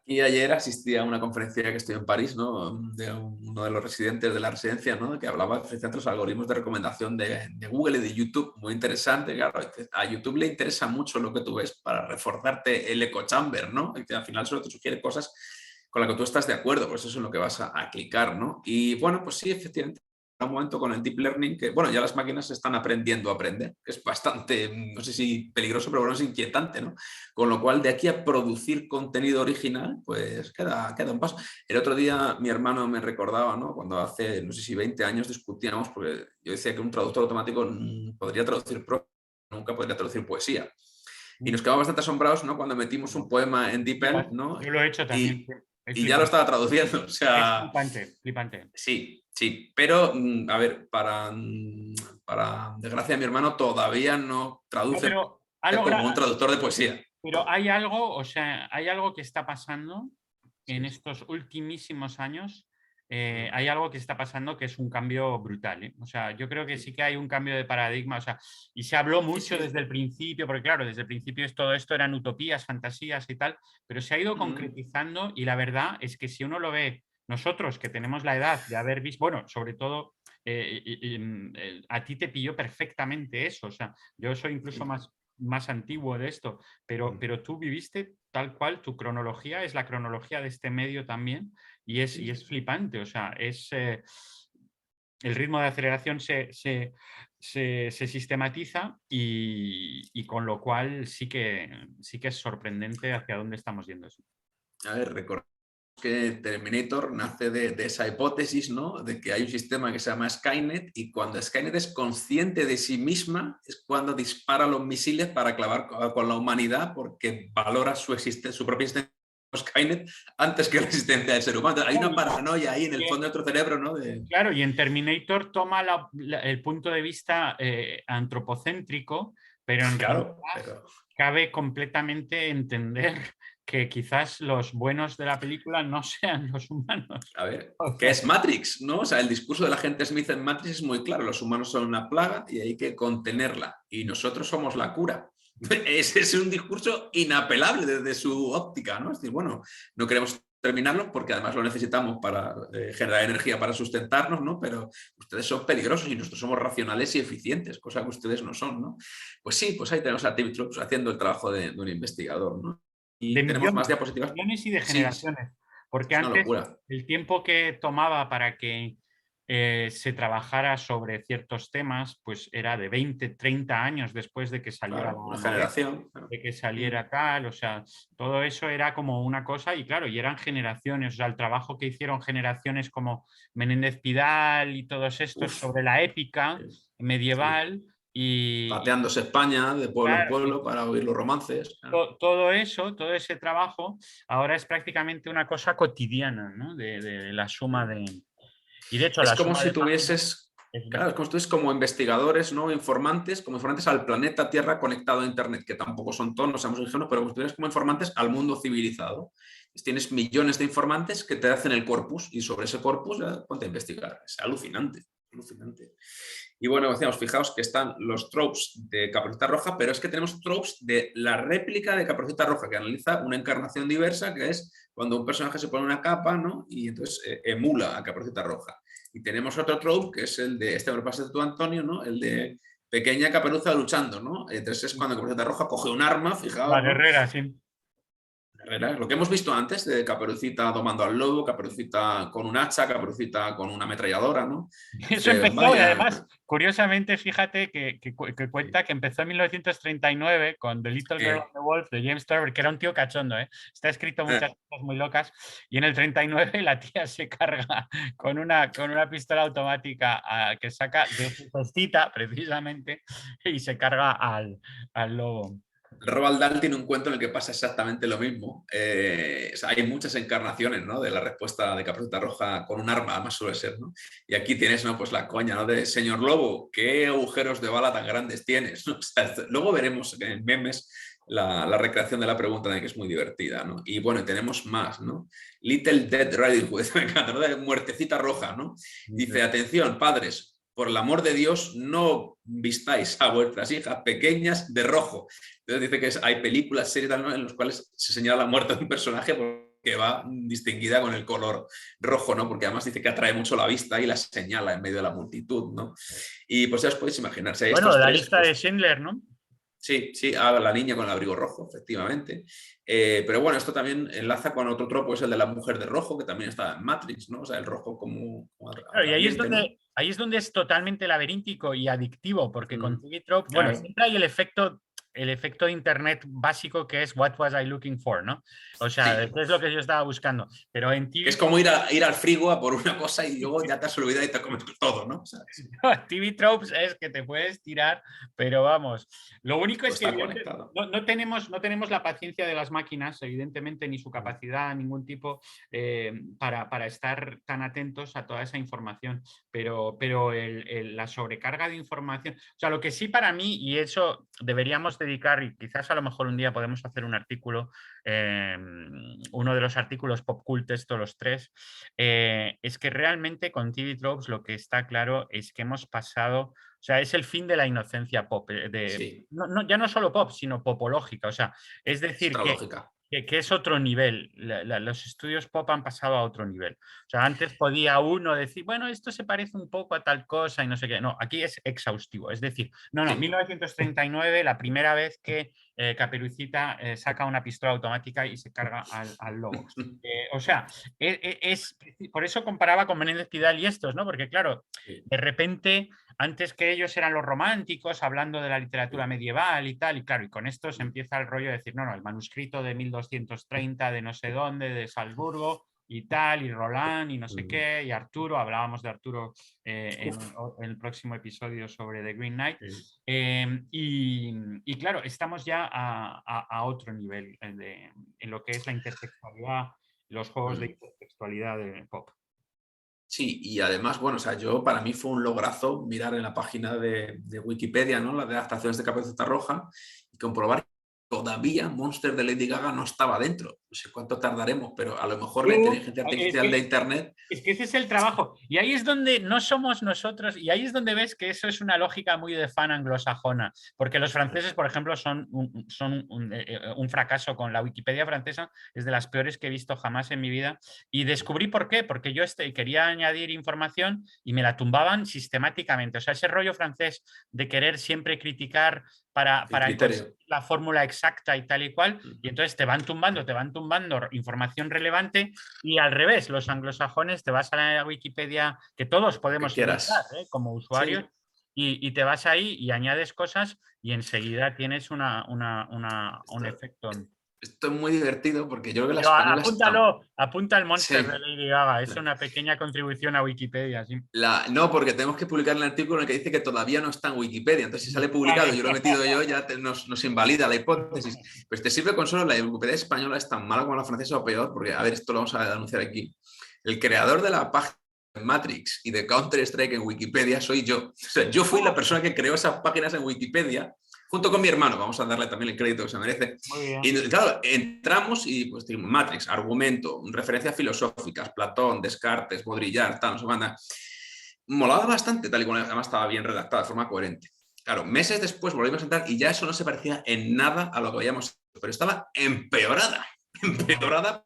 Y ayer asistí a una conferencia que estoy en París, ¿no? De uno de los residentes de la residencia, ¿no? Que hablaba precisamente de los algoritmos de recomendación de Google y de YouTube. Muy interesante, claro. A YouTube le interesa mucho lo que tú ves para reforzarte el echo chamber, ¿no? Y que al final solo te sugiere cosas con las que tú estás de acuerdo, pues eso es en lo que vas a clicar, ¿no? Y bueno, pues sí, efectivamente, un momento con el deep learning que, bueno, ya las máquinas están aprendiendo a aprender, que es bastante, no sé si peligroso, pero bueno, es inquietante, ¿no? Con lo cual, de aquí a producir contenido original, pues queda un paso. El otro día mi hermano me recordaba, ¿no? Cuando hace, no sé si 20 años discutíamos, porque yo decía que un traductor automático podría traducir nunca podría traducir poesía. Y nos quedamos bastante asombrados, ¿no? Cuando metimos un poema en DeepL, ¿no?
Yo lo he hecho también.
Y,
Es
y ya lo
flipante.
estaba traduciendo. O
Es
sea,
flipante, flipante.
sí, sí. Pero, a ver, para desgracia de mi hermano, todavía no
No,
traduce
pero ha
como
logrado,
un traductor de poesía.
pero hay algo, o sea, hay algo que está pasando en
Sí, sí.
estos ultimísimos años. Hay algo que está pasando que es un cambio brutal, ¿eh? O sea, yo creo que sí
Sí,
que hay un cambio de paradigma, o sea, y se habló
sí,
mucho
sí.
desde el principio, porque claro, desde el principio todo esto eran utopías, fantasías y tal, pero se ha ido
Mm,
concretizando y la verdad es que si uno lo ve, nosotros que tenemos la edad de haber visto, bueno, sobre todo a ti te pilló perfectamente eso, o sea, yo soy incluso
sí.
más antiguo de esto, pero tú viviste tal cual, tu cronología es la cronología de este medio también y
Sí.
es flipante, o sea, el ritmo de aceleración se sistematiza y con lo cual sí que es sorprendente hacia dónde estamos yendo eso.
A ver, recordemos que Terminator nace de esa hipótesis, ¿no? De que hay un sistema que se llama Skynet y cuando Skynet es consciente de sí misma es cuando dispara los misiles para acabar con la humanidad porque valora su propia existencia como Skynet antes que la existencia del ser humano. Hay
No,
una paranoia ahí en el
y-
fondo de nuestro cerebro, ¿no?
Claro, y en Terminator toma el punto de vista antropocéntrico, pero en realidad
Claro, pero
cabe completamente entender que quizás los buenos de la película no sean los humanos.
a ver,
O
¿qué
sea,
es Matrix? ¿No? O sea, el discurso de la gente Smith en Matrix es muy claro. Los humanos son una plaga y hay que contenerla. Y nosotros somos la cura. Ese es un discurso inapelable desde su óptica, ¿no? Es decir, bueno, no queremos terminarlo porque además lo necesitamos para generar energía para sustentarnos, ¿no? Pero ustedes son peligrosos y nosotros somos racionales y eficientes, cosa que ustedes no son, ¿no? Pues sí, pues ahí tenemos a Tim Troops haciendo el trabajo de un investigador, ¿no?
de
Y tenemos más diapositivas.
millones y de
Sí,
generaciones. Porque
es una
antes
locura.
el tiempo que tomaba para que se trabajara sobre ciertos temas, pues era de 20, 30 años después de que saliera
Claro,
la
una
novela,
generación. Claro.
de que saliera tal, o sea, todo eso era como una cosa y claro, y eran generaciones, o sea, el trabajo que hicieron generaciones como Menéndez Pidal y todos estos
Uf,
sobre la épica
sí, sí.
medieval y
Pateándose España de pueblo en
claro,
pueblo para oír los romances. Claro.
todo eso, todo ese trabajo, ahora es prácticamente una cosa cotidiana, ¿no? De la suma de... Y de hecho,
Es
la
como
suma
si
de páginas
tuvieses,
es
claro, es como si tuvieses como investigadores, ¿no? Informantes, como informantes al planeta Tierra conectado a Internet, que tampoco son todos, no seamos ingenuos, pero como si tuvieras como informantes al mundo civilizado. Tienes millones de informantes que te hacen el corpus y sobre ese corpus ya ponte a investigar. Es alucinante, alucinante. Y bueno, decíamos, fijaos que están los tropes de Caperucita Roja, pero es que tenemos tropes de la réplica de Caperucita Roja, que analiza una encarnación diversa, que es cuando un personaje se pone una capa, ¿no? Y entonces emula a Caperucita Roja. Y tenemos otro trope, que es el de, este me lo pasaste tú, Antonio, ¿no? El de pequeña caperuza luchando, ¿no? Entonces es cuando Caperucita Roja coge un arma,
la
fijaos, ¿no?
guerrera, sí.
Lo que hemos visto antes de Caperucita domando al lobo, Caperucita con un hacha, Caperucita con una ametralladora, ¿no?
Eso empezó, y además, curiosamente, fíjate que cuenta que empezó en 1939 con The Little Girl and the Wolf de James Thurber, que era un tío cachondo, ¿eh? Está escrito muchas cosas muy locas, y en el 39 la tía se carga con una pistola automática que saca de su cestita, precisamente, y se carga al lobo.
Roald Dahl tiene un cuento en el que pasa exactamente lo mismo. O sea, hay muchas encarnaciones, ¿no?, de la respuesta de Caperucita Roja con un arma, además suele ser, ¿no? Y aquí tienes, ¿no?, pues la coña, ¿no?, de señor Lobo, ¿qué agujeros de bala tan grandes tienes? ¿No? O sea, luego veremos en memes la recreación de la pregunta, de que es muy divertida, ¿no? Y bueno, tenemos más, ¿no? Little Dead Riding Hood, me encanta, ¿no?, de Muertecita Roja, ¿no? Dice, atención, padres, por el amor de Dios, no vistáis a vuestras hijas pequeñas de rojo. Entonces dice que hay películas, series, ¿no?, en las cuales se señala la muerte de un personaje porque va distinguida con el color rojo, ¿no? Porque además dice que atrae mucho la vista y la señala en medio de la multitud, ¿no? Y pues ya os podéis imaginar. Si
bueno, la
tres,
lista
pues,
de Schindler, ¿no?
Sí, la niña con el abrigo rojo, efectivamente. Pero bueno, esto también enlaza con otro tropo, es el de la mujer de rojo, que también está en Matrix, ¿no? O sea, el rojo como
Claro, y ahí es
¿no?
donde es totalmente laberíntico y adictivo, porque con TV Trope, bueno,
Claro.
siempre hay el efecto de internet básico, que es what was I looking for, ¿no? O sea,
Sí.
¿qué es lo que yo estaba buscando? Pero en
Que es
TV
como ir al frigo a por una cosa y luego ya te has olvidado y te comes todo, ¿no? O sea,
TV Tropes es que te puedes tirar, pero vamos. Lo único es
pues
que
está conectado.
no tenemos la paciencia de las máquinas, evidentemente, ni su capacidad, ningún tipo, para estar tan atentos a toda esa información. Pero la sobrecarga de información, o sea, lo que sí para mí, y eso deberíamos dedicar, y quizás a lo mejor un día podemos hacer un artículo, uno de los artículos pop cult, estos los tres, es que realmente con TV Tropes lo que está claro es que hemos pasado, o sea, es el fin de la inocencia pop,
Sí,
ya no solo pop, sino popológica, o sea, es
es
decir,
otra lógica.
que es otro nivel, los estudios pop han pasado a otro nivel. O sea, antes podía uno decir, bueno, esto se parece un poco a tal cosa y no sé qué. No, aquí es exhaustivo, es decir, no,
Sí.
1939, la primera vez que Caperucita saca una pistola automática y se carga al lobo. O sea, por eso comparaba con Menéndez Pidal y estos, ¿no? Porque claro, de repente, antes que ellos eran los románticos, hablando de la literatura medieval y tal, y claro, y con esto se empieza el rollo de decir, no, el manuscrito de 1230 de no sé dónde, de Salzburgo y tal, y Roland y no sé qué, y Arturo, hablábamos de Arturo en el próximo episodio sobre The Green Knight. Y claro, estamos ya a otro nivel en lo que es la intertextualidad, los juegos de intertextualidad de pop.
Sí, y además, bueno, o sea, para mí fue un lograzo mirar en la página de Wikipedia, ¿no?, la de adaptaciones de Caperucita Roja, y comprobar que todavía Monster de Lady Gaga no estaba dentro. No sé cuánto tardaremos, pero a lo mejor la inteligencia artificial de Internet...
Es que ese es el trabajo. Y ahí es donde no somos nosotros, y ahí es donde ves que eso es una lógica muy de fan anglosajona, porque los franceses, por ejemplo, son un fracaso con la Wikipedia francesa, es de las peores que he visto jamás en mi vida. Y descubrí por qué, porque yo quería añadir información y me la tumbaban sistemáticamente. O sea, ese rollo francés de querer siempre criticar para encontrar la fórmula exacta y tal y cual, y entonces te van tumbando información relevante, y al revés, los anglosajones te vas a la Wikipedia, que todos podemos entrar como usuarios, sí. y te vas ahí y añades cosas y enseguida tienes un efecto.
Esto es muy divertido porque yo creo que la española está...
Apunta el Monster
Sí.
de Lady Gaga, es una pequeña contribución a Wikipedia. Sí.
No, porque tenemos que publicar el artículo en el que dice que todavía no está en Wikipedia. Entonces, si sale publicado y yo lo he metido yo, ya nos invalida la hipótesis. Pues te sirve con solo la Wikipedia española es tan mala como la francesa o peor, porque, a ver, esto lo vamos a anunciar aquí. El creador de la página de Matrix y de Counter-Strike en Wikipedia soy yo. O sea, yo fui la persona que creó esas páginas en Wikipedia, junto con mi hermano. Vamos a darle también el crédito que se merece. Y claro, entramos y pues Matrix, argumento, referencias filosóficas, Platón, Descartes, Baudrillard, tal, no sé banda. Molaba bastante, tal y como además estaba bien redactada, de forma coherente. Claro, meses después volvimos a entrar y ya eso no se parecía en nada a lo que habíamos hecho, pero estaba empeorada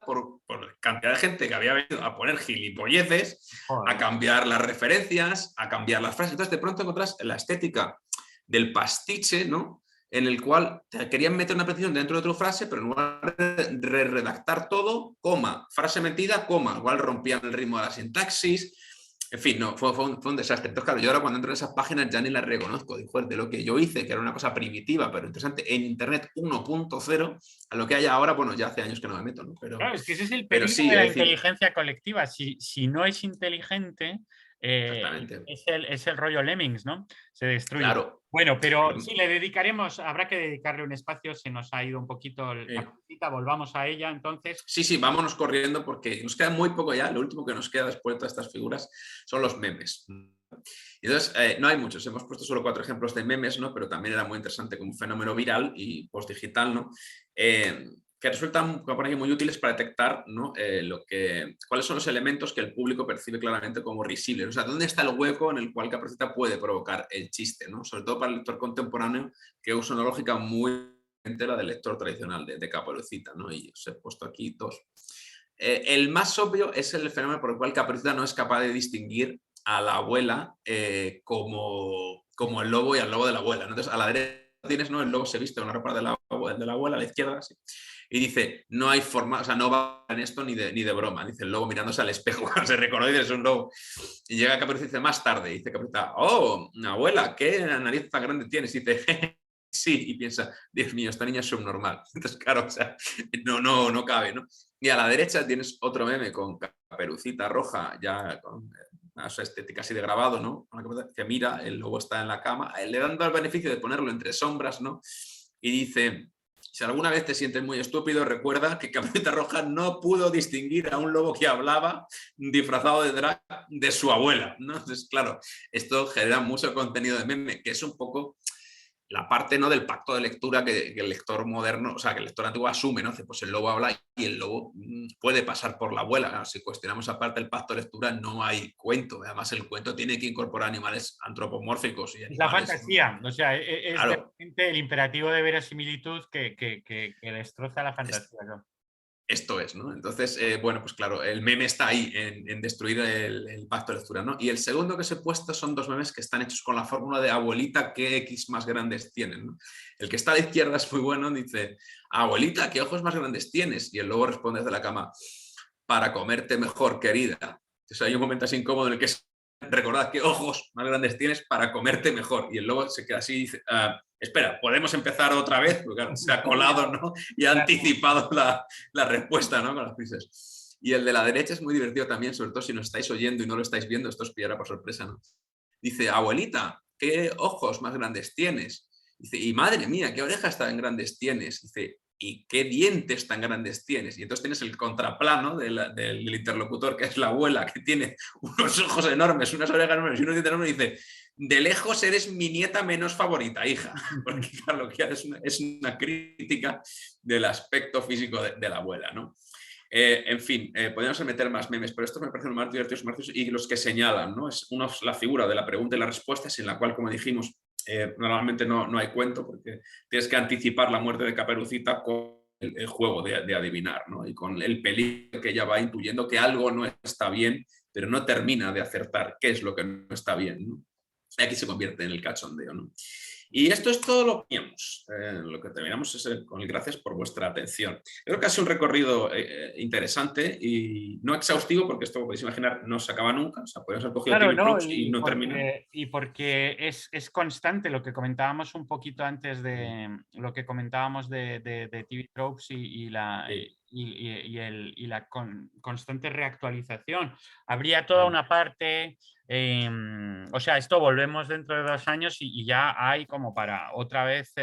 por cantidad de gente que había venido a poner gilipolleces, a cambiar las referencias, a cambiar las frases. Entonces, de pronto encontrás la estética del pastiche, ¿no?, en el cual te querían meter una petición dentro de tu frase, pero en lugar de redactar todo, coma, frase metida, coma, igual rompían el ritmo de la sintaxis. En fin, no, fue un desastre. Entonces, claro, yo ahora cuando entro en esas páginas ya ni las reconozco. Digo, de lo que yo hice, que era una cosa primitiva, pero interesante, en Internet 1.0, a lo que hay ahora, bueno, ya hace años que no me meto, ¿no?
Claro, es que ese es el
Pero
peligro
sí,
de la
es decir,
inteligencia colectiva. Si no es inteligente,
exactamente.
es el rollo Lemmings, ¿no? Se destruye.
Claro.
Bueno, pero sí, le dedicaremos, habrá que dedicarle un espacio, se nos ha ido un poquito la cita, volvamos a ella, entonces.
Sí, vámonos corriendo porque nos queda muy poco ya. Lo último que nos queda después de todas estas figuras son los memes. Entonces, no hay muchos, hemos puesto solo 4 ejemplos de memes, ¿no? Pero también era muy interesante como fenómeno viral y postdigital, ¿no? Que resultan por aquí muy útiles para detectar, ¿no? Cuáles son los elementos que el público percibe claramente como risibles. O sea, ¿dónde está el hueco en el cual Caperucita puede provocar el chiste, ¿no? Sobre todo para el lector contemporáneo, que usa una lógica muy la del lector tradicional de Caperucita, ¿no? Y os he puesto aquí 2. El más obvio es el fenómeno por el cual Caperucita no es capaz de distinguir a la abuela como el lobo y al lobo de la abuela, ¿no? Entonces, a la derecha tienes, ¿no? El lobo se viste con la ropa de la abuela, a la izquierda, sí. Y dice, no hay forma, o sea, no va en esto ni de broma. Dice el lobo mirándose al espejo cuando se reconoce, es un lobo. Y llega Caperucita y dice, más tarde, dice Caperucita, oh, abuela, ¿qué nariz tan grande tienes? Y dice, sí, y piensa, Dios mío, esta niña es subnormal. Entonces, claro, o sea, no cabe, ¿no? Y a la derecha tienes otro meme con Caperucita roja, ya con esa estética así de grabado, ¿no? Que mira, el lobo está en la cama, le dando el beneficio de ponerlo entre sombras, ¿no? Y dice, si alguna vez te sientes muy estúpido, recuerda que Caperucita roja no pudo distinguir a un lobo que hablaba disfrazado de drag de su abuela, ¿no? Entonces, claro, esto genera mucho contenido de meme, que es un poco la parte, ¿no? Del pacto de lectura que el lector moderno, o sea, que el lector antiguo asume, ¿no? Pues el lobo habla y el lobo puede pasar por la abuela. Claro, si cuestionamos aparte el pacto de lectura, no hay cuento. Además, el cuento tiene que incorporar animales antropomórficos y
Es la
animales,
fantasía, ¿no? O sea, es de
claro,
repente el imperativo de verosimilitud que destroza la fantasía, ¿no?
esto es, ¿no? Entonces, bueno, pues claro, el meme está ahí en destruir el pacto de lectura, ¿no? Y el segundo que se he puesto son 2 memes que están hechos con la fórmula de abuelita, ¿qué X más grandes tienen? ¿No? El que está a la izquierda es muy bueno, dice, abuelita, ¿qué ojos más grandes tienes? Y el lobo responde desde la cama, para comerte mejor, querida. Entonces hay un momento así incómodo en el que recordad qué ojos más grandes tienes para comerte mejor. Y el lobo se queda así y dice, espera, ¿podemos empezar otra vez? Porque claro, se ha colado, ¿no? Y ha anticipado la respuesta, ¿no? Con las prisas. Y el de la derecha es muy divertido también, sobre todo si nos estáis oyendo y no lo estáis viendo, esto os pillará por sorpresa, ¿no? Dice, abuelita, ¿qué ojos más grandes tienes? Dice, y madre mía, ¿qué orejas tan grandes tienes? Dice, ¿y qué dientes tan grandes tienes? Y entonces tienes el contraplano del interlocutor, que es la abuela, que tiene unos ojos enormes, unas orejas enormes y unos dientes enormes, y dice, de lejos eres mi nieta menos favorita, hija. Porque claro, lo que es una crítica del aspecto físico de la abuela, ¿no? En fin, podríamos meter más memes, pero estos me parecen más divertidos, y los que señalan, ¿no? Es la figura de la pregunta y la respuesta, en la cual, como dijimos, normalmente no hay cuento, porque tienes que anticipar la muerte de Caperucita con el juego de adivinar, ¿no? Y con el peligro que ella va intuyendo que algo no está bien, pero no termina de acertar qué es lo que no está bien, ¿no? Y aquí se convierte en el cachondeo, ¿no? Y esto es todo lo que teníamos. Lo que terminamos es con el gracias por vuestra atención. Creo que ha sido un recorrido interesante y no exhaustivo, porque esto, como podéis imaginar, no se acaba nunca. O sea, podemos haber cogido
Claro,
TV
no,
Tropes y no termina.
y porque es constante lo que comentábamos un poquito antes de lo que comentábamos de TV Tropes y la,
Sí.
y la constante reactualización. Habría toda una parte, o sea, esto volvemos dentro de 2 años y ya hay como para otra vez,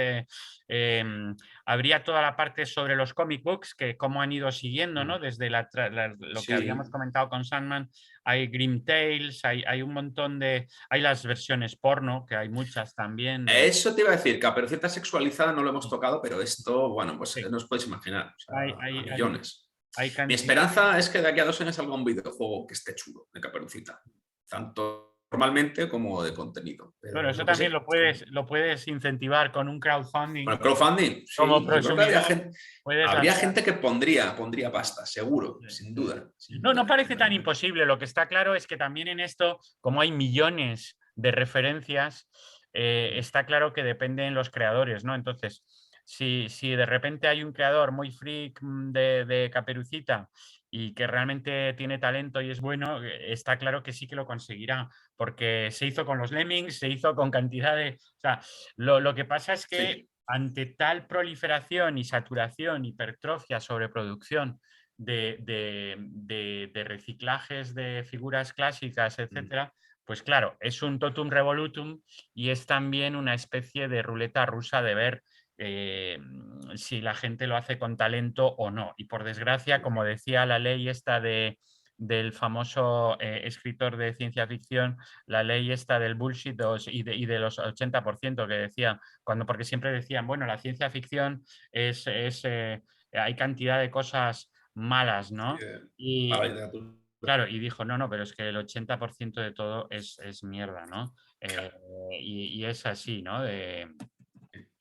habría toda la parte sobre los comic books, que cómo han ido siguiendo, ¿no? Desde lo que habíamos
Sí.
comentado con Sandman, hay Grim Tales, hay un montón de... Hay las versiones porno, que hay muchas también.
Eso te iba a decir, Caperucita sexualizada no lo hemos tocado, pero esto, bueno, pues
Sí,
no os podéis imaginar, o sea,
hay,
a
hay, hay,
millones.
hay
Mi
cantidad.
esperanza es que de aquí a 2 años salga un videojuego que esté chulo de Caperucita, tanto formalmente como de contenido.
Bueno,
Pero
eso
lo que
también
sé,
lo puedes incentivar con un crowdfunding.
bueno, crowdfunding,
Como
sí, yo creo que
prosumidor, puedes
habría
lanzar.
gente que pondría pasta, seguro,
Sí,
sin
sí.
duda. Sin
No,
duda.
no parece tan imposible. Lo que está claro es que también en esto, como hay millones de referencias, está claro que dependen los creadores, ¿no? Entonces, si de repente hay un creador muy freak de Caperucita y que realmente tiene talento y es bueno, está claro que sí que lo conseguirá, porque se hizo con los Lemmings, se hizo con cantidad de... O sea, lo que pasa es que
Sí.
ante tal proliferación y saturación, hipertrofia, sobreproducción de reciclajes de figuras clásicas, etcétera, pues claro, es un totum revolutum y es también una especie de ruleta rusa de ver si la gente lo hace con talento o no. Y por desgracia, como decía la ley esta del famoso escritor de ciencia ficción, la ley esta del bullshit y de los 80% que decía, porque siempre decían, bueno, la ciencia ficción hay cantidad de cosas malas,
Sí,
¿no?
para la
Y
literatura.
claro, y dijo, no, pero es que el 80% de todo es mierda, ¿no? Eh,
Claro.
y es así, ¿no? Eh,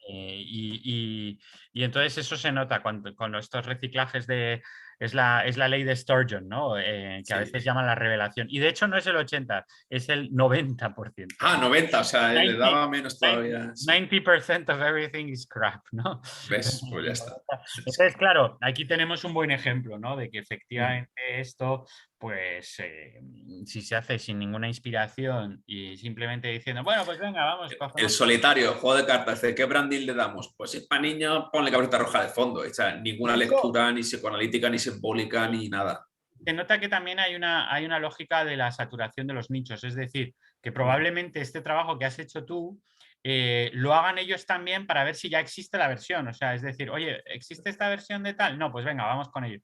y, y- y entonces eso se nota con estos reciclajes de... Es la ley de Sturgeon, ¿no? Que a
Sí.
veces llaman la revelación. Y de hecho no es el 80, es el 90%.
Ah, 90, o sea, le
90,
daba menos
90,
todavía. Sí.
90% of everything is crap, ¿no?
¿Ves? Pues ya está. Es
Entonces,
que,
claro, aquí tenemos un buen ejemplo, ¿no? De que
mm.
efectivamente esto, pues, si se hace sin ninguna inspiración y simplemente diciendo, bueno, pues venga, vamos,
El
cogemos.
solitario, el juego de cartas, ¿de qué branding le damos? Pues si es para niños, ponle Caperucita Roja de fondo. O sea, ninguna
Eso
lectura, ni psicoanalítica, ni simbólica, ni nada.
se nota que también hay una lógica de la saturación de los nichos, es decir, que
Mm.
probablemente este trabajo que has hecho tú lo hagan ellos también para ver si ya existe la versión, o sea, es decir, oye, ¿existe esta versión de tal? No, pues venga, vamos con ello.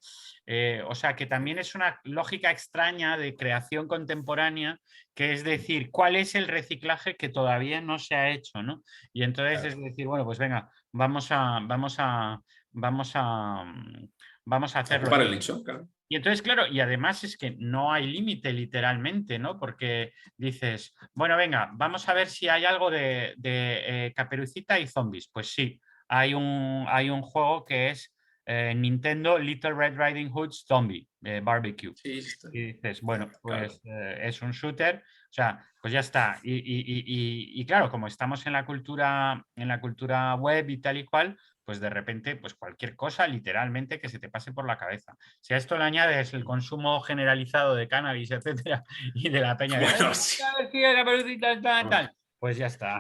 O sea, que también es una lógica extraña de creación contemporánea, que es decir, ¿cuál es el reciclaje que todavía no se ha hecho, ¿no? Y entonces
Claro.
es decir, bueno, pues venga, vamos a, vamos a hacerlo.
Ocupar el nicho, claro.
Y entonces, claro, y además es que no hay límite literalmente, ¿no? Porque dices, bueno, venga, vamos a ver si hay algo de Caperucita y zombies. Pues sí, hay un juego que es Nintendo Little Red Riding Hood's Zombie Barbecue.
Sí, está.
Y dices, bueno,
Claro.
pues es un shooter, o sea, pues ya está. Y claro, como estamos en la cultura web y tal y cual, pues de repente, pues cualquier cosa literalmente que se te pase por la cabeza. Si a esto le añades el consumo generalizado de cannabis, etcétera, y de la peña de
Bueno, sí.
la pelucita, tal, tal", pues ya está,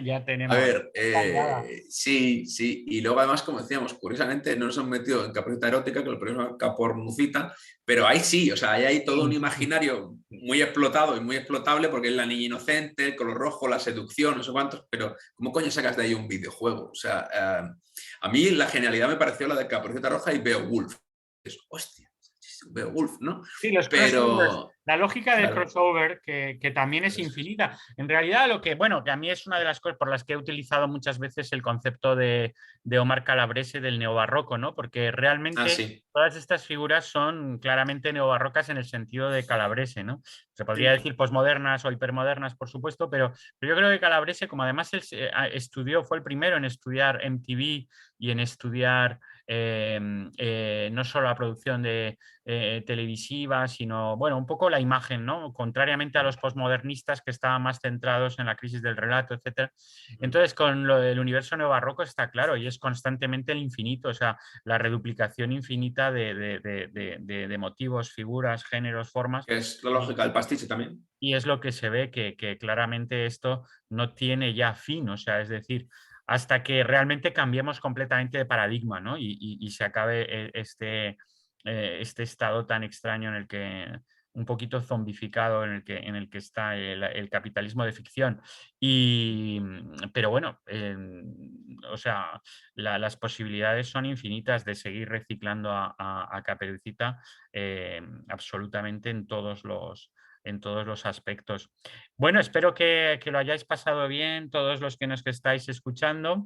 ya
A
tenemos
ver,
la liada.
sí, sí. Y luego, además, como decíamos, curiosamente no nos han metido en Caperucita Erótica, que lo ponemos Capornucita, pero ahí sí, o sea, ahí hay todo un
Sí, sí, sí,
imaginario
sí.
muy explotado y muy explotable, porque es la niña inocente, el color rojo, la seducción, no sé cuántos, pero ¿cómo coño sacas de ahí un videojuego? O sea, a mí la genialidad me pareció la de Caperucita Roja y Beowulf. Es, hostia, es Beowulf, ¿no?
Sí, los crossovers.
Pero,
La lógica del
claro,
crossover, que también es
eso es.
infinita. En realidad, lo que, bueno, que a mí es una de las cosas por las que he utilizado muchas veces el concepto de Omar Calabrese del neobarroco, ¿no? Porque
Ah,
realmente
sí.
todas estas figuras son claramente neobarrocas en el sentido de Calabrese, ¿no? Se podría
Sí.
decir posmodernas o hipermodernas, por supuesto, pero yo creo que Calabrese, como además él estudió, fue el primero en estudiar MTV y en estudiar no solo la producción de televisiva, sino, bueno, un poco la imagen, ¿no? Contrariamente a los posmodernistas que estaban más centrados en la crisis del relato, etcétera. Entonces, con lo del universo neobarroco está claro y es constantemente el infinito, o sea, la reduplicación infinita de motivos, figuras, géneros, formas.
Es la lógica del pastiche también.
Y es lo que se ve que claramente esto no tiene ya fin, o sea, es decir, hasta que realmente cambiemos completamente de paradigma, ¿no? Y se acabe este estado tan extraño en el que, un poquito zombificado en el que está el capitalismo de ficción. Pero bueno, o sea, las posibilidades son infinitas de seguir reciclando a Caperucita absolutamente en todos los aspectos. Bueno, espero que lo hayáis pasado bien todos los que nos estáis escuchando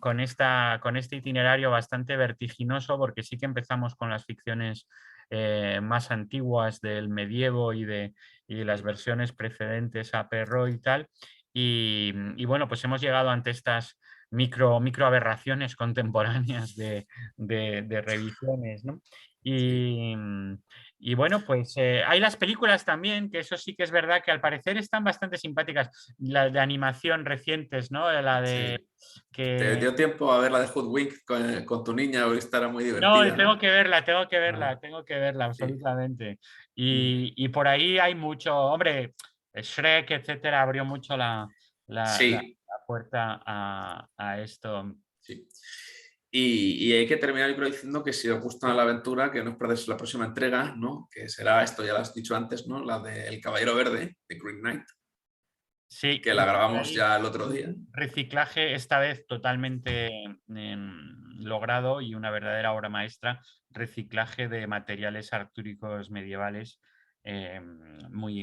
con este itinerario bastante vertiginoso, porque sí que empezamos con las ficciones más antiguas del medievo y de las versiones precedentes a Perrault y tal. Y bueno, pues hemos llegado ante estas micro aberraciones contemporáneas de revisiones, ¿no?
Sí.
Y, Y bueno, pues hay las películas también, que eso sí que es verdad que al parecer están bastante simpáticas. Las de animación recientes, ¿no? La de
Sí. ¿Te
que...
dio tiempo a ver la de Hoodwink con tu niña? Hoy estará muy
No,
divertida, ¿no? Ah,
tengo que verla,
sí.
absolutamente.
Mm.
Y por ahí hay mucho, hombre, Shrek, etcétera, abrió mucho
Sí,
la puerta a esto.
sí. Y hay que terminar, yo creo, diciendo que si os gusta la aventura, que no os perdáis la próxima entrega, ¿no? Que será esto, ya lo has dicho antes, ¿no? La de El Caballero Verde, de Green Knight,
Sí,
que
y
la
por
grabamos
ahí
ya el otro día.
reciclaje esta vez totalmente logrado y una verdadera obra maestra, reciclaje de materiales artúricos medievales, muy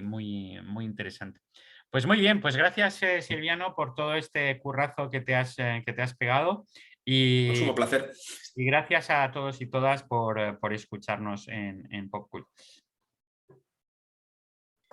interesante. Pues muy bien, pues gracias Silviano por todo este currazo que te has pegado
Un sumo placer.
y gracias a todos y todas por escucharnos en Popcult.